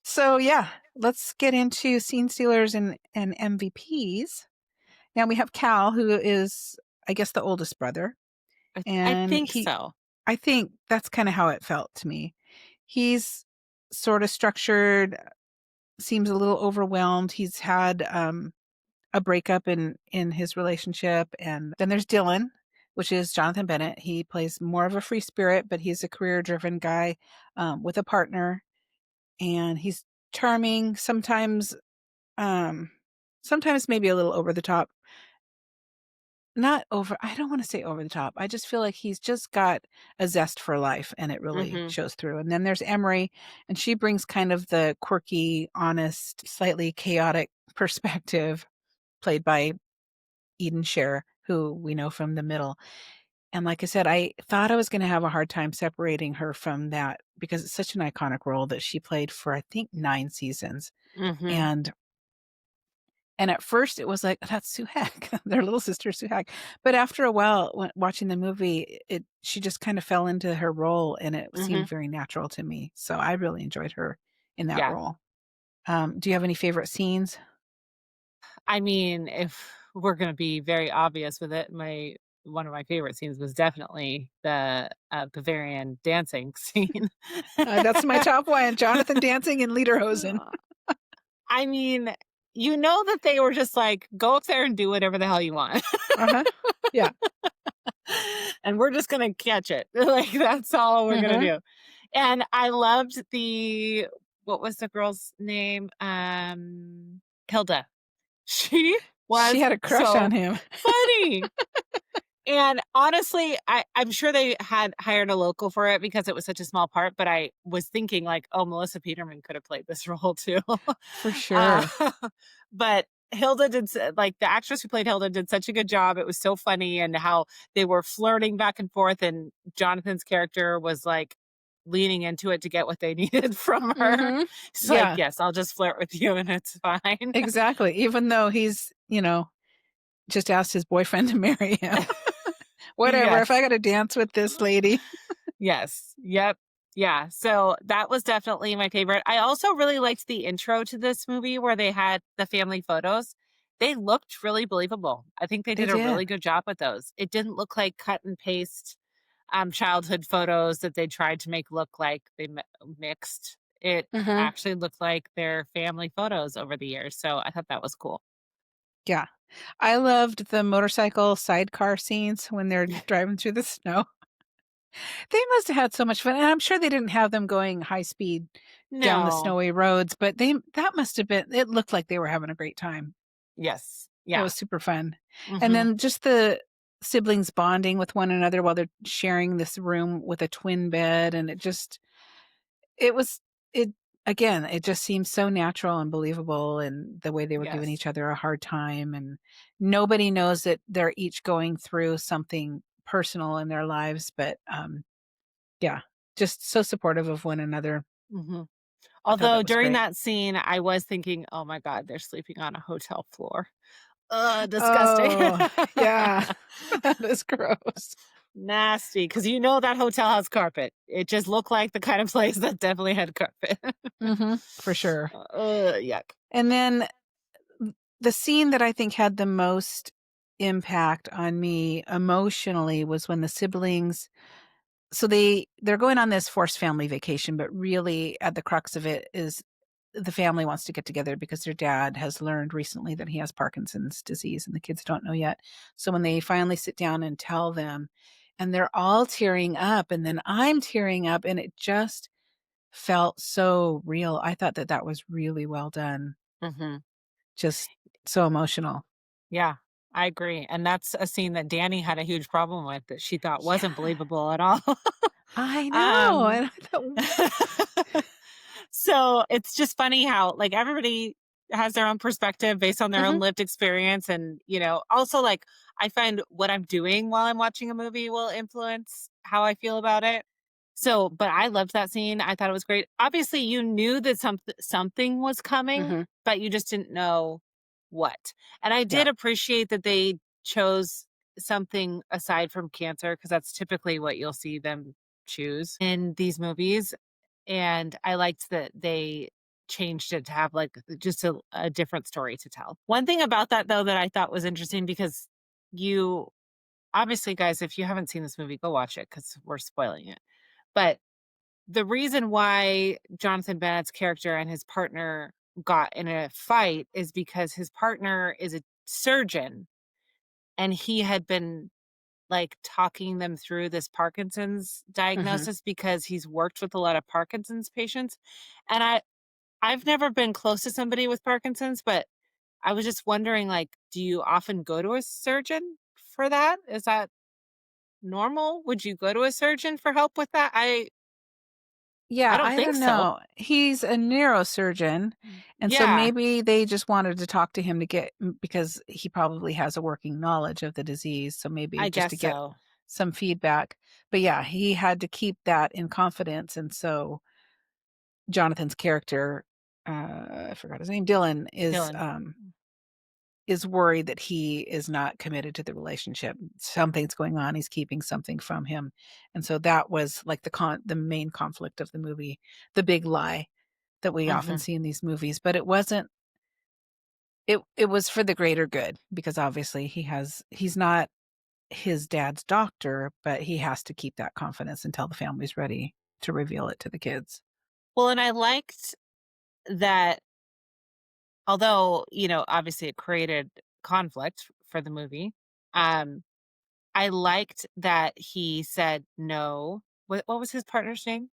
So, yeah, let's get into scene stealers and MVPs. Now we have Cal, who is, I guess, the oldest brother. I And think so. I think that's kinda how it felt to me. He's sorta structured, seems a little overwhelmed. He's had, a breakup in his relationship, and then there's Dylan, which is Jonathan Bennett. He plays more of a free spirit, but he's a career-driven guy, with a partner, and he's charming, um, sometimes maybe a little over the top. Not over I don't wanna say over the top. I just feel like he's just got a zest for life, and it really Mhm. shows through. And then there's Emery, and she brings kind of the quirky, honest, slightly chaotic perspective, played by Eden Sher, who we know from The Middle. And like I said, I thought I was gonna have a hard time separating her from that because it's such an iconic role that she played for, I think, 9 seasons. Mhm. And And at first it was like, "That's Sue Heck, their little sister Sue Heck." But after a while, when watching the movie, it she just kind of fell into her role, and it seemed Mhm. very natural to me. So I really enjoyed her in that Yeah. role. Do you have any favorite scenes? I mean, if we're gonna be very obvious with it, my one of my favorite scenes was definitely the, Bavarian dancing scene. That's my top one, Jonathan dancing in lederhosen. Uh, I mean, you know that they were just like, "Go up there and do whatever the hell you want, Uh-huh. Yeah. and we're just gonna catch it." Like, that's all we're gonna Mhm. do. And I loved what was the girl's name? Hilda. She She was had a crush on so him. funny. And honestly, I'm sure they had hired a local for it because it was such a small part, but I was thinking like, "Oh, Melissa Peterman could have played this role too." For Uh, sure. but Hilda like, the actress who played Hilda did such a good job. It was so funny and how they were flirting back and forth, and Jonathan's character was like leaning into it to get what they needed from her. Mhm. She's like, Yeah, "Yes, I'll just flirt with you and it's fine." exactly. Even though he's, just asked his boyfriend to marry him. Whatever, if Yes. I gotta dance with this lady. Yes. Yep. Yeah. So that was definitely my favorite. I also really liked the intro to this movie where they had the family photos. They looked really believable. I think they They did a did. really good job with those. It didn't look like cut and paste childhood photos that they tried to make look like they mixed. It Mhm. actually looked like their family photos over the years. So I thought that was cool. Yeah. I loved the motorcycle sidecar scenes when they're driving through the snow. They must have had so much fun, and I'm sure they didn't have them going high speed down the No. snowy roads, but that must have been it looked like they were having a great time. Yes. That Yeah. was super fun. And Hmm. then just the siblings bonding with one another while they're sharing this room with a twin bed, and it was it again, it just seems so natural and believable, and the way they were giving Yes. each other a hard time, and nobody knows that they're each going through something personal in their lives, but, yeah, just so supportive of one another. Hmm. I thought Although that was during great. that scene, I was thinking, "Oh my god, they're sleeping on a hotel floor. Ugh, disgusting." Oh, yeah. That is gross. Nasty, because you know that hotel has carpet. It just looked like the kind of place that definitely had carpet. Mhm, for sure. Yuck. And then the scene that I think had the most impact on me emotionally was when the siblings they're going on this forced family vacation, but really at the crux of it is the family wants to get together because their dad has learned recently that he has Parkinson's disease and the kids don't know yet. So when they finally sit down and tell them and they're all tearing up and then I'm tearing up and it just felt so real. I thought that that was really well done. Mhm. Just so emotional. Yeah, I agree, and that's a scene that Danny had a huge problem with that she thought wasn't Yeah, believable at all. I know, Um and I thought So, it's just funny how, like, everybody has their own perspective based on their own mhm, lived experience and, also, like, I find what I'm doing while I'm watching a movie will influence how I feel about it. So, but I loved that scene. I thought it was great. Obviously, you knew that something was coming, mhm, but you just didn't know what. And I yeah, did appreciate that they chose something aside from cancer because that's typically what you'll see them choose in these movies. And I liked that they changed it to have, like, just a different story to tell. One thing about that, though, that I thought was interesting because you obviously, guys, if you haven't seen this movie, go watch it because 'cause we're spoiling it. But the reason why Jonathan Bennett's character and his partner got in a fight is because his partner is a surgeon, and he had been, like, talking them through this Parkinson's mhm. diagnosis because he's worked with a lot of Parkinson's patients, and I've never been close to somebody with Parkinson's, but I was just wondering, like, do you often go to a surgeon for that? Is that normal? Would you go to a surgeon for help with that? I Yeah, don't I think don't so. know. He's a neurosurgeon, and so Yeah, maybe they just wanted to talk to him to get because he probably has a working knowledge of the disease, so maybe I just guess to get so. some feedback. But yeah, he had to keep that in confidence, and so Jonathan's character, I forgot his name, Dylan, Dylan. is worried that he is not committed to the relationship. Something's going on, he's keeping something from him, and so that was, like, the main conflict of the movie, the big lie that we often Mhm. see in these movies, but it wasn't it was for the greater good because obviously he's not his dad's doctor, but he has to keep that confidence until the family's ready to reveal it to the kids. Well, and I liked that although, obviously it created conflict for the movie, um, I liked that he said no. What was his partner's name?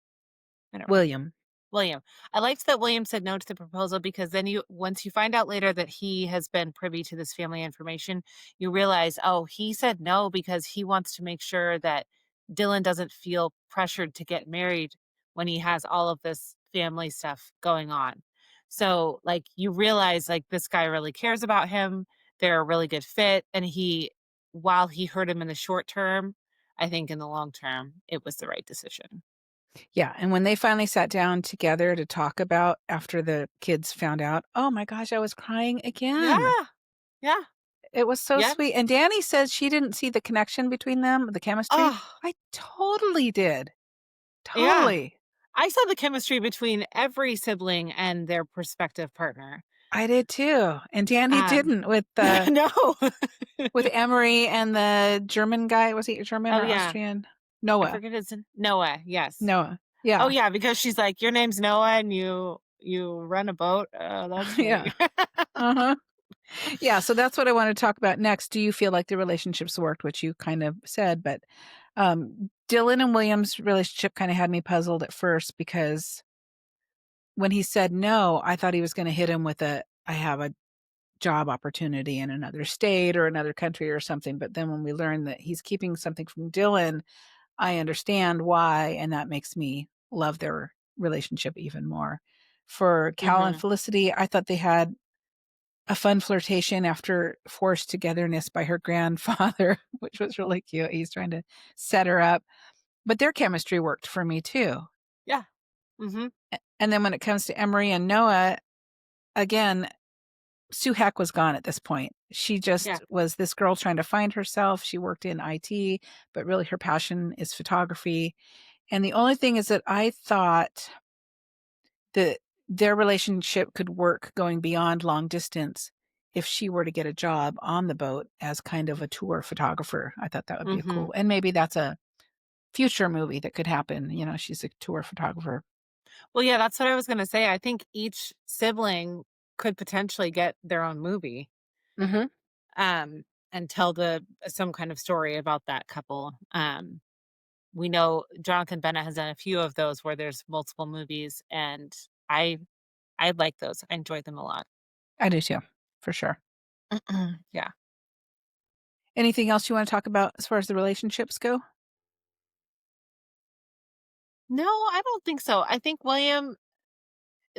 I don't remember. William. William. I liked that William said no to the proposal because then once you find out later that he has been privy to this family information, you realize, oh, he said no because he wants to make sure that Dylan doesn't feel pressured to get married when he has all of this family stuff going on. So, like, you realize, like, this guy really cares about him. They're a really good fit. And while he hurt him in the short term, I think in the long term, it was the right decision. Yeah, and when they finally sat down together to talk about after the kids found out, oh my gosh, I was crying again. Yeah, yeah, It was so yep. sweet, and Danny says she didn't see the connection between them, the chemistry. Oh, I totally did. yeah. Totally. I saw the chemistry between every sibling and their prospective partner. I did too, and Danny Um, didn't no. with Emery and the German guy. Was he German Oh, or yeah. Austrian? I Noah. forget his Noah, yes. Noah. Oh, Yeah. yeah, because she's like, "Your name's Noah and you run a boat?" "Oh, that's Yeah. me." Uh-huh. Yeah, so that's what I wanna talk about next. Do you feel like the relationships worked, which you kind of said, but, Dylan and William's relationship kinda had me puzzled at first because when he said no, I thought he was gonna hit him with "I have a job opportunity in another state or another country or something," but then when we learned that he's keeping something from Dylan, I understand why, and that makes me love their relationship even more. For Cal and Mhm, Felicity, I thought they had a fun flirtation after forced togetherness by her grandfather, which was really cute. He's trying to set her up, but their chemistry worked for me too. yeah, mhm, And then when it comes to Emery and Noah, again, Sue Heck was gone at this point. She yeah, just was this girl trying to find herself. She worked in IT, but really her passion is photography. And the only thing is that I thought that their relationship could work going beyond long distance if she were to get a job on the boat as kind of a tour photographer. I thought that would be a mhm. cool, and maybe that's a future movie that could happen, she's a tour photographer. Well, yeah, that's what I was gonna say. I think each sibling could potentially get their own movie, Mhm. um, and tell the some kind of story about that couple. We know Jonathan Bennett has done a few of those where there's multiple movies, and I I like those. I enjoy them a lot. I do too, for sure. Yeah. Anything else you wanna talk about as far as the relationships go? No, I don't think so. I think William,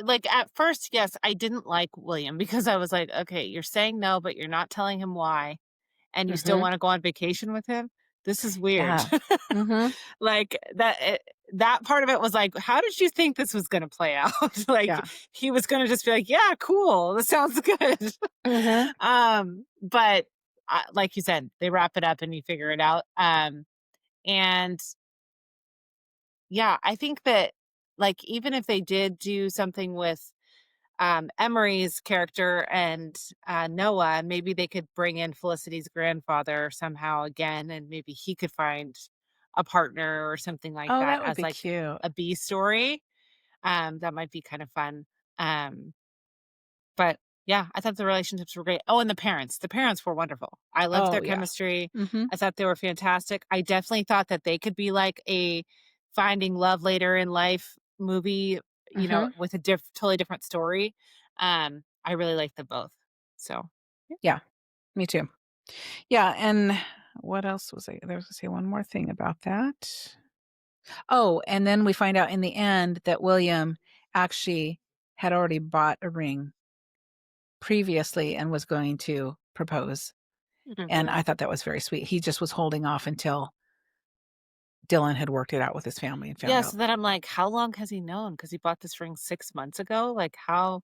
like, at first, yes, I didn't like William because I was like, "Okay, you're saying no, but you're not telling him why, and you still Mhm. wanna go on vacation with him? This is weird." Yeah. Mhm. Like, that part of it was like, "How did you think this was gonna play out?" Like, Yeah. he was gonna just be like, "Yeah, cool. That sounds good." Mhm. But, like you said, they wrap it up and you figure it out, and yeah, I think that, like, even if they did do something with, Emery's character and, Noah, maybe they could bring in Felicity's grandfather somehow again, and maybe he could find a partner or something like Oh, that that would as, be like, cute. a B story. That might be kind of fun. Um but yeah, I thought the relationships were great. Oh, and the parents. The parents were wonderful. I loved Oh, their yeah. chemistry. Mhm. I thought they were fantastic. I definitely thought that they could be like a finding love later in life movie, Mhm. with a totally different story. I really liked them both. So, Yeah, me too. Yeah, and what else was gonna say one more thing about that. Oh, and then we find out in the end that William actually had already bought a ring previously and was going to propose, and mhm. I thought that was very sweet. He just was holding off until Dylan had worked it out with his family and found Yeah, out. so then I'm like, how long has he known? Because he bought this ring 6 months ago. Like, how?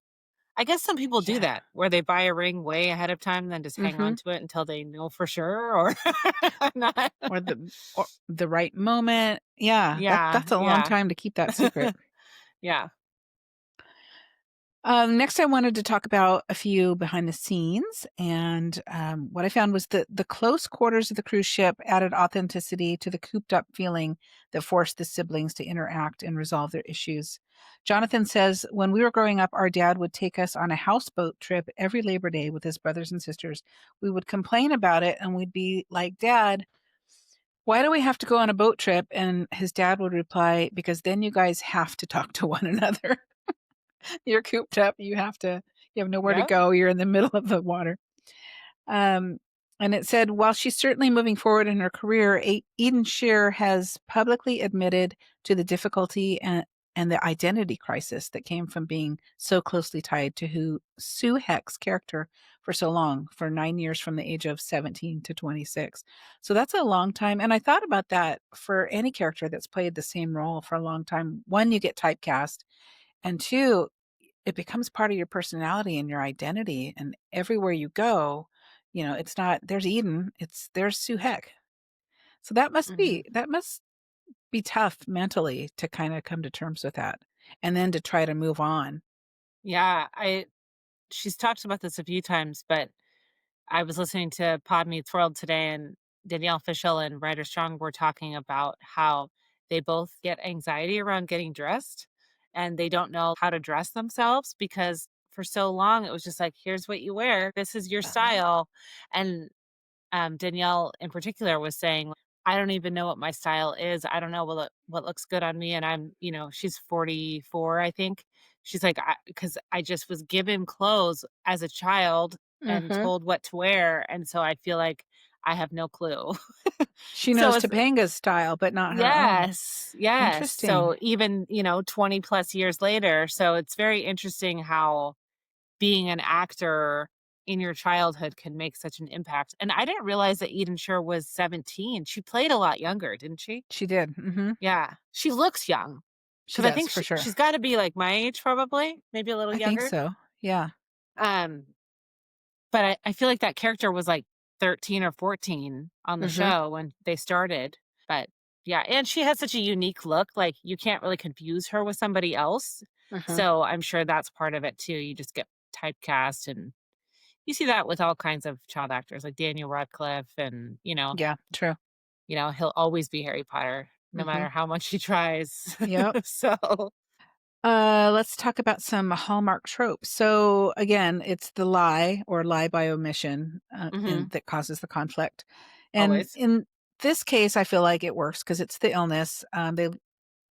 I guess some people do Yeah. that where they buy a ring way ahead of time and then just hang on Mhm. to it until they know for sure, or not. Or the right moment. Yeah, Yeah, that's a long yeah. time to keep that secret. Yeah. Next, I wanted to talk about a few behind the scenes, and what I found was that the close quarters of the cruise ship added authenticity to the cooped up feeling that forced the siblings to interact and resolve their issues. Jonathan says, when we were growing up, our dad would take us on a houseboat trip every Labor Day with his brothers and sisters. We would complain about it, and we'd be like, Dad, why do we have to go on a boat trip? And his dad would reply, because then you guys have to talk to one another. You're cooped up, you have nowhere to Yep. go, you're in the middle of the water. Um, and it said, while she's certainly moving forward in her career, Eden Shear has publicly admitted to the difficulty and the identity crisis that came from being so closely tied to who Sue Heck's character for so long, for 9 years from the age of 17 to 26. So that's a long time, and I thought about that for any character that's played the same role for a long time. 1, you get typecast, and 2, it becomes part of your personality and your identity, and everywhere you go, it's not, "There's Eden," it's, "There's Sue Heck." So Mhm. that must be tough mentally to kinda come to terms with that, and then to try to move on. Yeah, I she's talked about this a few times, but I was listening to Pod Meets World today, and Danielle Fishel and Ryder Strong were talking about how they both get anxiety around getting dressed, and they don't know how to dress themselves because for so long it was just like, "Here's what you wear. This is your Uh-huh. style." And Danielle in particular was saying, "I don't even know what my style is. I don't know what looks good on me." And she's 44, I think. She's like, "Because I just was given clothes as a child and Mhm. told what to wear, and so I feel like I have no clue." She So knows it's Topanga's style, but not her own. yes, yes. So Interesting. even 20 plus years later, so it's very interesting how being an actor in your childhood can make such an impact, and I didn't realize that Eden Sher was 17. She played a lot younger, didn't she? She did, mhm. Yeah. She looks young She because I does, think for sure. she's gotta be, like, my age probably, maybe a little I think younger. so, yeah. Um, but I feel like that character was, like, 13 or 14 on the Mhm, show when they started, but yeah, and she has such a unique look, like, you can't really confuse her with somebody else, mhm. so I'm sure that's part of it too, you just get typecast, and you see that with all kinds of child actors like Daniel Radcliffe and, Yeah, true. he'll always be Harry Potter no Mhm. matter how much he tries. Yep. So Let's talk about some Hallmark tropes. So again, it's the lie or lie by omission, mhm, that causes the conflict. And always. in this case, I feel like it works because it's the illness.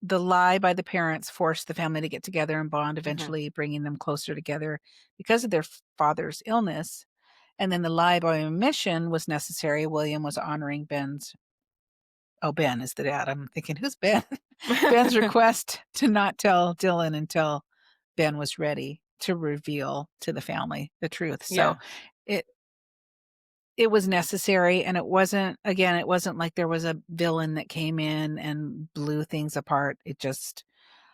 The lie by the parents forced the family to get together and bond, Mhm. eventually bringing them closer together because of their father's illness. And then the lie by omission was necessary. William was honoring Ben's. Oh, Ben is the dad. I'm thinking, who's Ben? Ben's request to not tell Dylan until Ben was ready to reveal to the family the truth. So Yeah, it it was necessary, and it wasn't like there was a villain that came in and blew things apart. It just,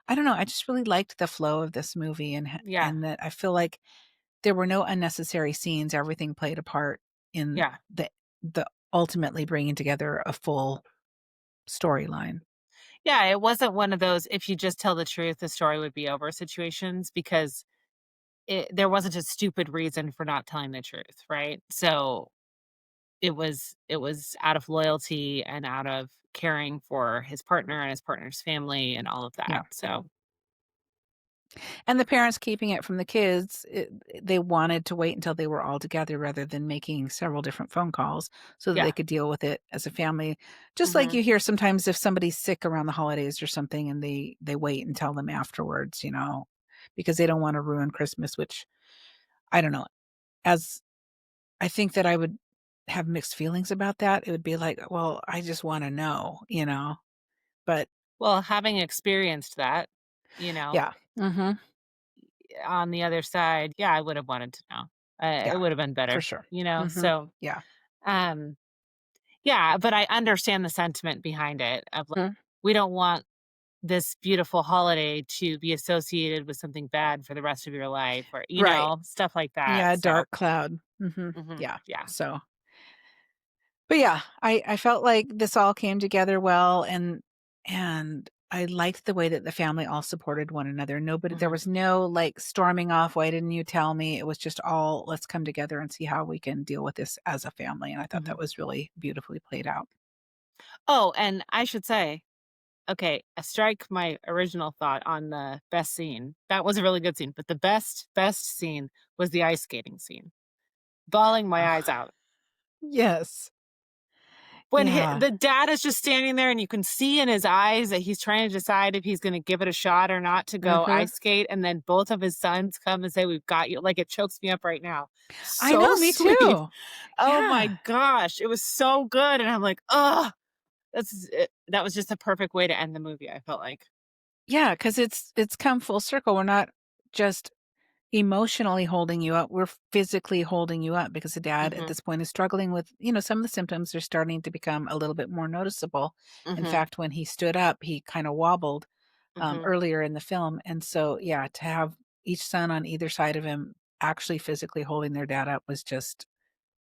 I don't know, I just really liked the flow of this movie, yeah, and that I feel like there were no unnecessary scenes. Everything played a part in yeah. the ultimately bringing together a full storyline. Yeah, it wasn't one of those, "If you just tell the truth, the story would be over" situations because there wasn't a stupid reason for not telling the truth, right? So, it was out of loyalty and out of caring for his partner and his partner's family and all of that, Yeah. so And the parents keeping it from the kids, they wanted to wait until they were all together rather than making several different phone calls so that they yeah. could deal with it as a family. Just like Mhm. you hear sometimes if somebody's sick around the holidays or something and they wait and tell them afterwards, because they don't wanna ruin Christmas, which I don't know. As I think that I would have mixed feelings about that. It would be like, "Well, I just wanna know?" But Well, having experienced that, you know, yeah. Mhm. on the other side, yeah, I would have wanted to know. It Yeah. would have been For better, sure. you know? Mhm. So, Yeah. um, yeah, but I understand the sentiment behind it of like, Mm. we don't want this beautiful holiday to be associated with something bad for the rest of your life or, Right. stuff like that. Yeah, So, dark cloud. Mhm. mhm, Yeah. yeah. So, but yeah, I felt like this all came together well, and I liked the way that the family all supported one another. Nobody There Mhm, was no, like, storming off, "Why didn't you tell me?" It was just all, "Let's come together and see how we can deal with this as a family," and I thought that mhm. was really beautifully played out. Oh, and I should say, okay, strike my original thought on the best scene. That was a really good scene, but the best scene was the ice skating scene. Bawling my eyes Ah, out. yes. When Yeah. the dad is just standing there and you can see in his eyes that he's trying to decide if he's gonna give it a shot or not to go Mhm. ice skate, and then both of his sons come and say, "We've got you." Like, it chokes me up right now. I So know, me sweet. too. Oh my Yeah. gosh, it was so good, and I'm like, "Ugh." That was just a perfect way to end the movie, I felt like. Yeah, because it's come full circle. We're not just emotionally holding you up, we're physically holding you up because the dad at Mhm. this point is struggling with, some of the symptoms are starting to become a little bit more noticeable. In Mhm. fact, when he stood up, he kind of wobbled Mhm. earlier in the film. And so, yeah, to have each son on either side of him actually physically holding their dad up was just,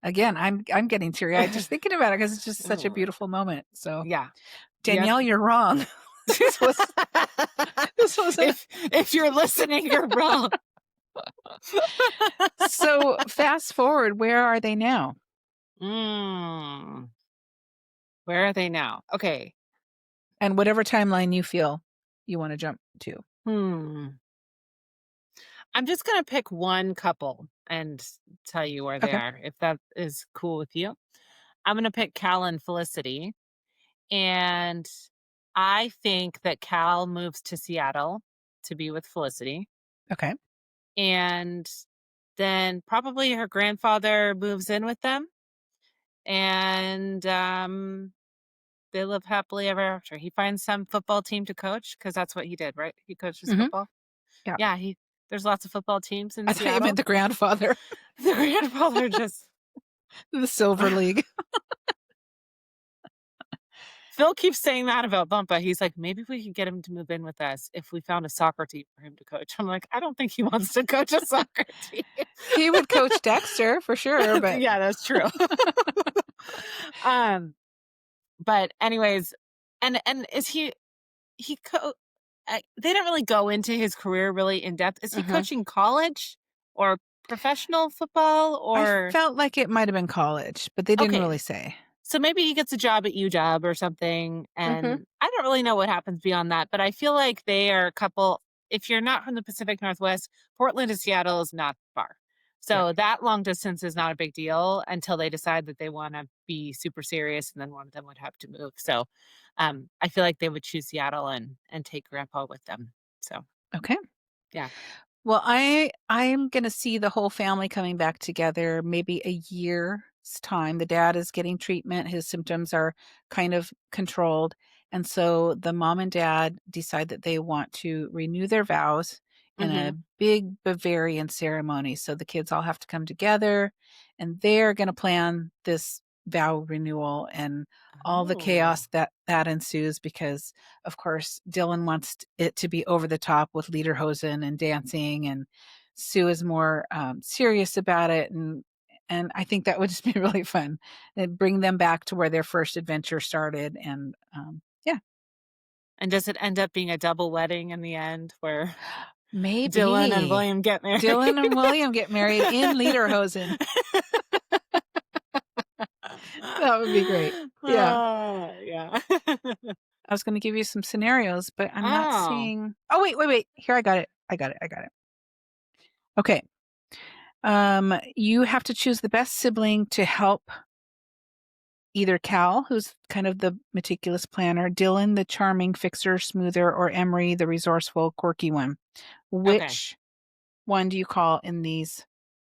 again, I'm getting teary eyed just thinking about it because it's just such a Mm, beautiful moment. So, yeah. Yep. Danielle, you're wrong. this was this was a If you're listening, you're wrong. so fast forward. Where are they now? Mm, where are they now? Okay. And whatever timeline you feel you wanna jump to. Hmm. I'm just gonna pick one couple and tell you where they Okay, are, if that is cool with you. I'm gonna pick Cal and Felicity, and I think that Cal moves to Seattle to be with Felicity, okay. and then probably her grandfather moves in with them, and, they live happily ever after. He finds some football team to coach because that's what he did, right? He coaches Mhm, football? yeah. Yeah, he there's lots of football teams in I thought you meant Seattle. the grandfather, The grandfather just the Silver League. Phil keeps saying that about Bumpa. He's like, "Maybe we could get him to move in with us if we found a soccer team for him to coach." I'm like, "I don't think he wants to coach a soccer team." He would coach Dexter for sure, but Yeah, that's true. Um, but anyways, and is he co they don't really go into his career really in depth. Is he Mhm. coaching college or professional football I or felt like it might have been college, but they didn't okay, really say. so maybe he gets a job at UW or something, Mhm. and I don't really know what happens beyond that, but I feel like they are a couple if you're not from the Pacific Northwest, Portland to Seattle is not far. Yeah, So that long distance is not a big deal until they decide that they wanna be super serious, and then one of them would have to move. So, I feel like they would choose Seattle and take grandpa with them. So, okay. yeah. Well, I'm gonna see the whole family coming back together maybe a year's time. The dad is getting treatment, his symptoms are kind of controlled, and so the mom and dad decide that they want to renew their vows in a Mhm. big Bavarian ceremony. So the kids all have to come together, and they're gonna plan this vow renewal and all the Oh. chaos that ensues because of course, Dylan wants it to be over the top with lederhosen and dancing, and Sue is more, serious about it, and I think that would just be really fun, and bring them back to where their first adventure started, and, yeah. And does it end up being a double wedding in the end where Dylan and Maybe. William get married? Dylan and William get married in lederhosen. That would be great. Yeah. Yeah. I was gonna give you some scenarios, but I'm not Oh, seeing oh, wait. Here, I got it. Okay. You have to choose the best sibling to help either Cal, who's kind of the meticulous planner, Dylan, the charming fixer, smoother, or Emery, the resourceful, quirky one. okay. Which one do you call in these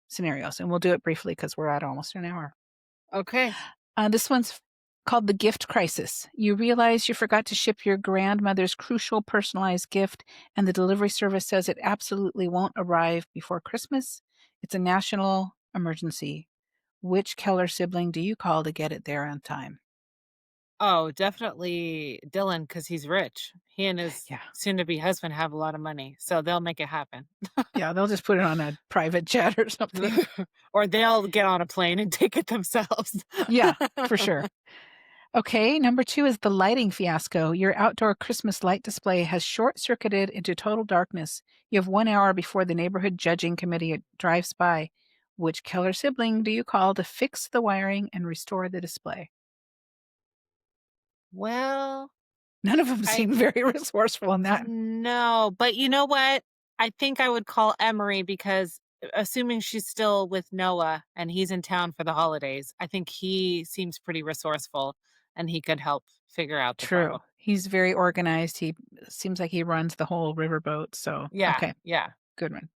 scenarios? And we'll do it briefly because we're at almost an hour. Okay. This one's called the gift crisis. You realize you forgot to ship your grandmother's crucial personalized gift, and the delivery service says it absolutely won't arrive before Christmas. It's a national emergency. Which Keller sibling do you call to get it there on time? Oh, definitely Dylan because he's rich. He and his Yeah. soon-to-be husband have a lot of money, so they'll make it happen. Yeah, they'll just put it on a private jet or something. Or they'll get on a plane and take it themselves. Yeah, for sure. Okay, number 2 is the lighting fiasco. Your outdoor Christmas light display has short-circuited into total darkness. You have 1 hour before the neighborhood judging committee drives by. Which Keller sibling do you call to fix the wiring and restore the display? Well, None of them I seem very resourceful in that. no, but you know what? I think I would call Emery because assuming she's still with Noah and he's in town for the holidays, I think he seems pretty resourceful and he could help figure out the True. problem. He's very organized. He seems like he runs the whole riverboat, so Yeah, okay, yeah. good one.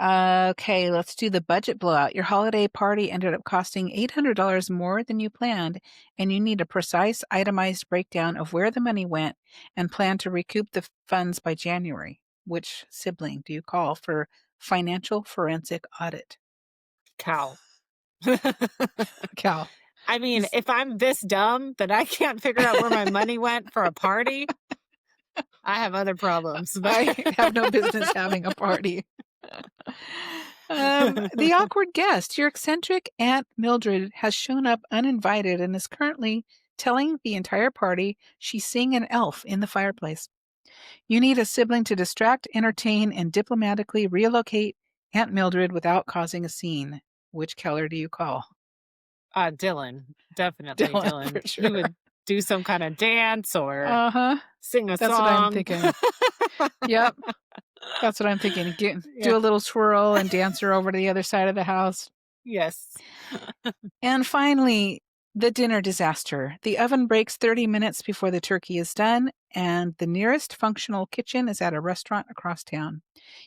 Okay, let's do the budget blowout. Your holiday party ended up costing $800 more than you planned, and you need a precise, itemized breakdown of where the money went and plan to recoup the funds by January. Which sibling do you call for financial forensic audit? Cow. Cal. I mean, He's if I'm this dumb that I can't figure out where my money went for a party, I have other problems. I have no business having a party. The awkward guest. Your eccentric Aunt Mildred has shown up uninvited and is currently telling the entire party she's seeing an elf in the fireplace. You need a sibling to distract, entertain, and diplomatically relocate Aunt Mildred without causing a scene. Which Keller do you call? Dylan, definitely Dylan, for Dylan. He sure. would do some kind of dance or Uh huh. sing a That's what I'm song. thinking. Yep. That's what I'm thinking. Yeah. Do a little twirl and dance her over to the other side of the house. Yes. And finally, the dinner disaster. The oven breaks 30 minutes before the turkey is done, and the nearest functional kitchen is at a restaurant across town.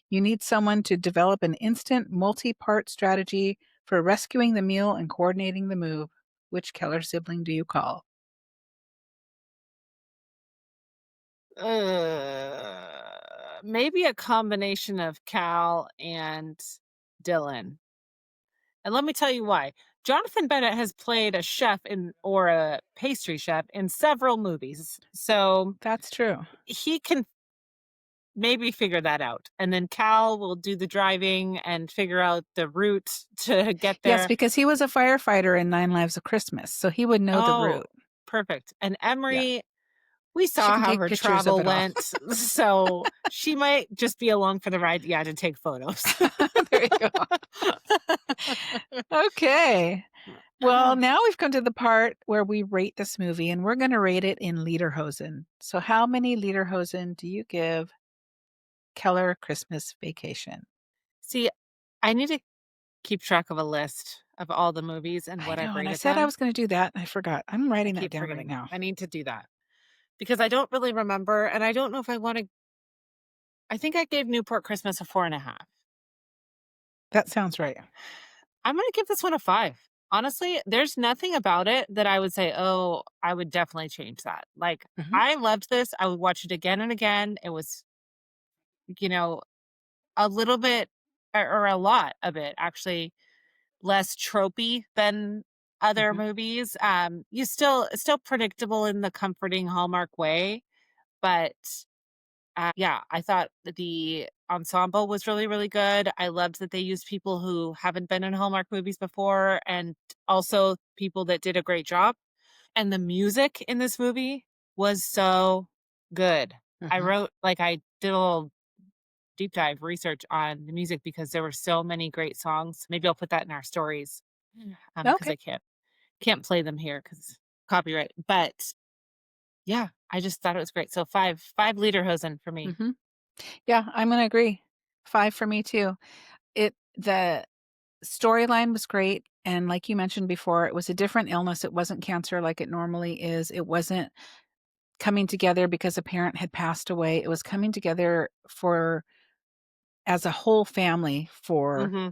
You need someone to develop an instant, multi part strategy for rescuing the meal and coordinating the move. Which Keller sibling do you call? Maybe a combination of Cal and Dylan. And let me tell you why. Jonathan Bennett has played a chef in or a pastry chef in several movies. So That's true. he can maybe figure that out. And then Cal will do the driving and figure out the route to get Yes, there. because he was a firefighter in Nine Lives of Christmas, so he would know the Oh, route. perfect. And Yeah. Emery, we She saw can how take her pictures of travel it all. went. So she might just be along for the ride. Yeah, to take photos. There you go. Okay. Well, now we've come to the part where we rate this movie, and we're going to rate it in Lederhosen. So, how many Lederhosen do you give Keller Christmas Vacation? See, I need to keep track of a list of all the movies and I what I've know, and I rated said I them. was going to do that, and I forgot. I'm I writing that keep down right forgetting. now. I need to do that because I don't really remember, and I don't know if I want to. I think I gave Newport Christmas a 4.5. That sounds right. I'm gonna give this one a 5. Honestly, there's nothing about it that I would say, "Oh, I would definitely change that." Like, Mhm, I loved this. I would watch it again and again. It was, you know, a little bit or a lot of it actually less tropey than other mhm, movies. You still it's still predictable in the comforting Hallmark way, but yeah, I thought that the ensemble was really, really good. I loved that they used people who haven't been in Hallmark movies before and also people that did a great job. And the music in this movie was so good. mhm. I did a little deep dive research on the music because there were so many great songs. Maybe I'll put that in our stories because Okay. I can't play them here because copyright. But yeah, I just thought it was great. So five lederhosen for me. Mhm. Yeah, I'm gonna agree. 5 for me too. The storyline was great, and like you mentioned before, it was a different illness. It wasn't cancer like it normally is. It wasn't coming together because a parent had passed away. It was coming together for as a whole family for Hmm.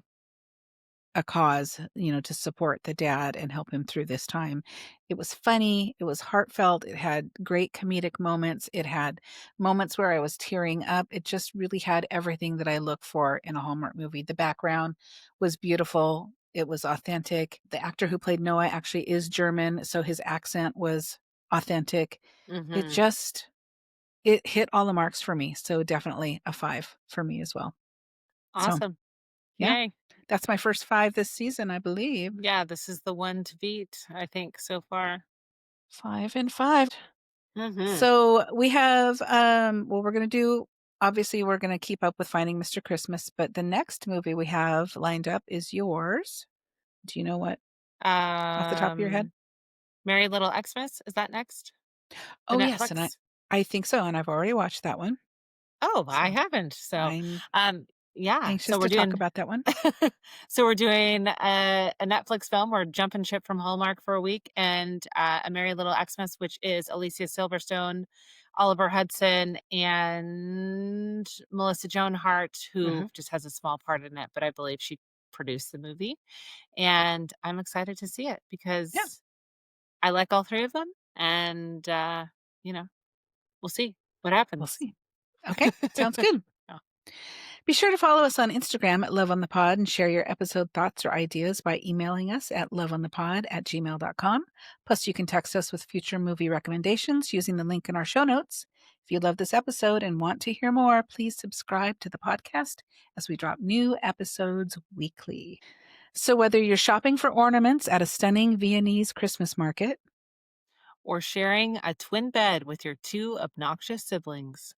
a cause, to support the dad and help him through this time. It was funny, it was heartfelt, it had great comedic moments, it had moments where I was tearing up. It just really had everything that I look for in a Hallmark movie. The background was beautiful, it was authentic. The actor who played Noah actually is German, so his accent was authentic. It Hmm. just it hit all the marks for me, so definitely a 5 for me as well. So, Awesome. yeah, Yay. that's my first 5 this season, I believe. Yeah, this is the one to beat, I think, so far. 5 and 5. Hmm. So we have, we're gonna do obviously, we're gonna keep up with Finding Mr. Christmas, but the next movie we have lined up is yours. Do you know what off the top of your head? Um, Merry Little Xmas, is that next? The Oh, yes, and I Netflix? I think so, and I've already watched that one, Oh, I so haven't. So, I'm um, yeah. anxious to talk about that one. So we're doing a Netflix film. We're jumping ship from Hallmark for a week, and A Merry Little Xmas, which is Alicia Silverstone. Oliver Hudson and Melissa Joan Hart, who Mhm. just has a small part in it, but I believe she produced the movie, and I'm excited to see it Yeah, because I like all 3 of them, and, you know, we'll see what we'll happens. see. Okay, sounds good. Yeah. Be sure to follow us on Instagram at Love on the Pod and share your episode thoughts or ideas by emailing us at loveonthepod@gmail.com. Plus, you can text us with future movie recommendations using the link in our show notes. If you love this episode and want to hear more, please subscribe to the podcast as we drop new episodes weekly. So, whether you're shopping for ornaments at a stunning Viennese Christmas market, Or sharing a twin bed with your 2 obnoxious siblings.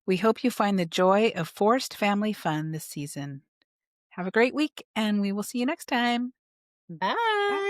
we hope you find the joy of forced family fun this season. Have a great week, and we will see you next time. Bye. Bye.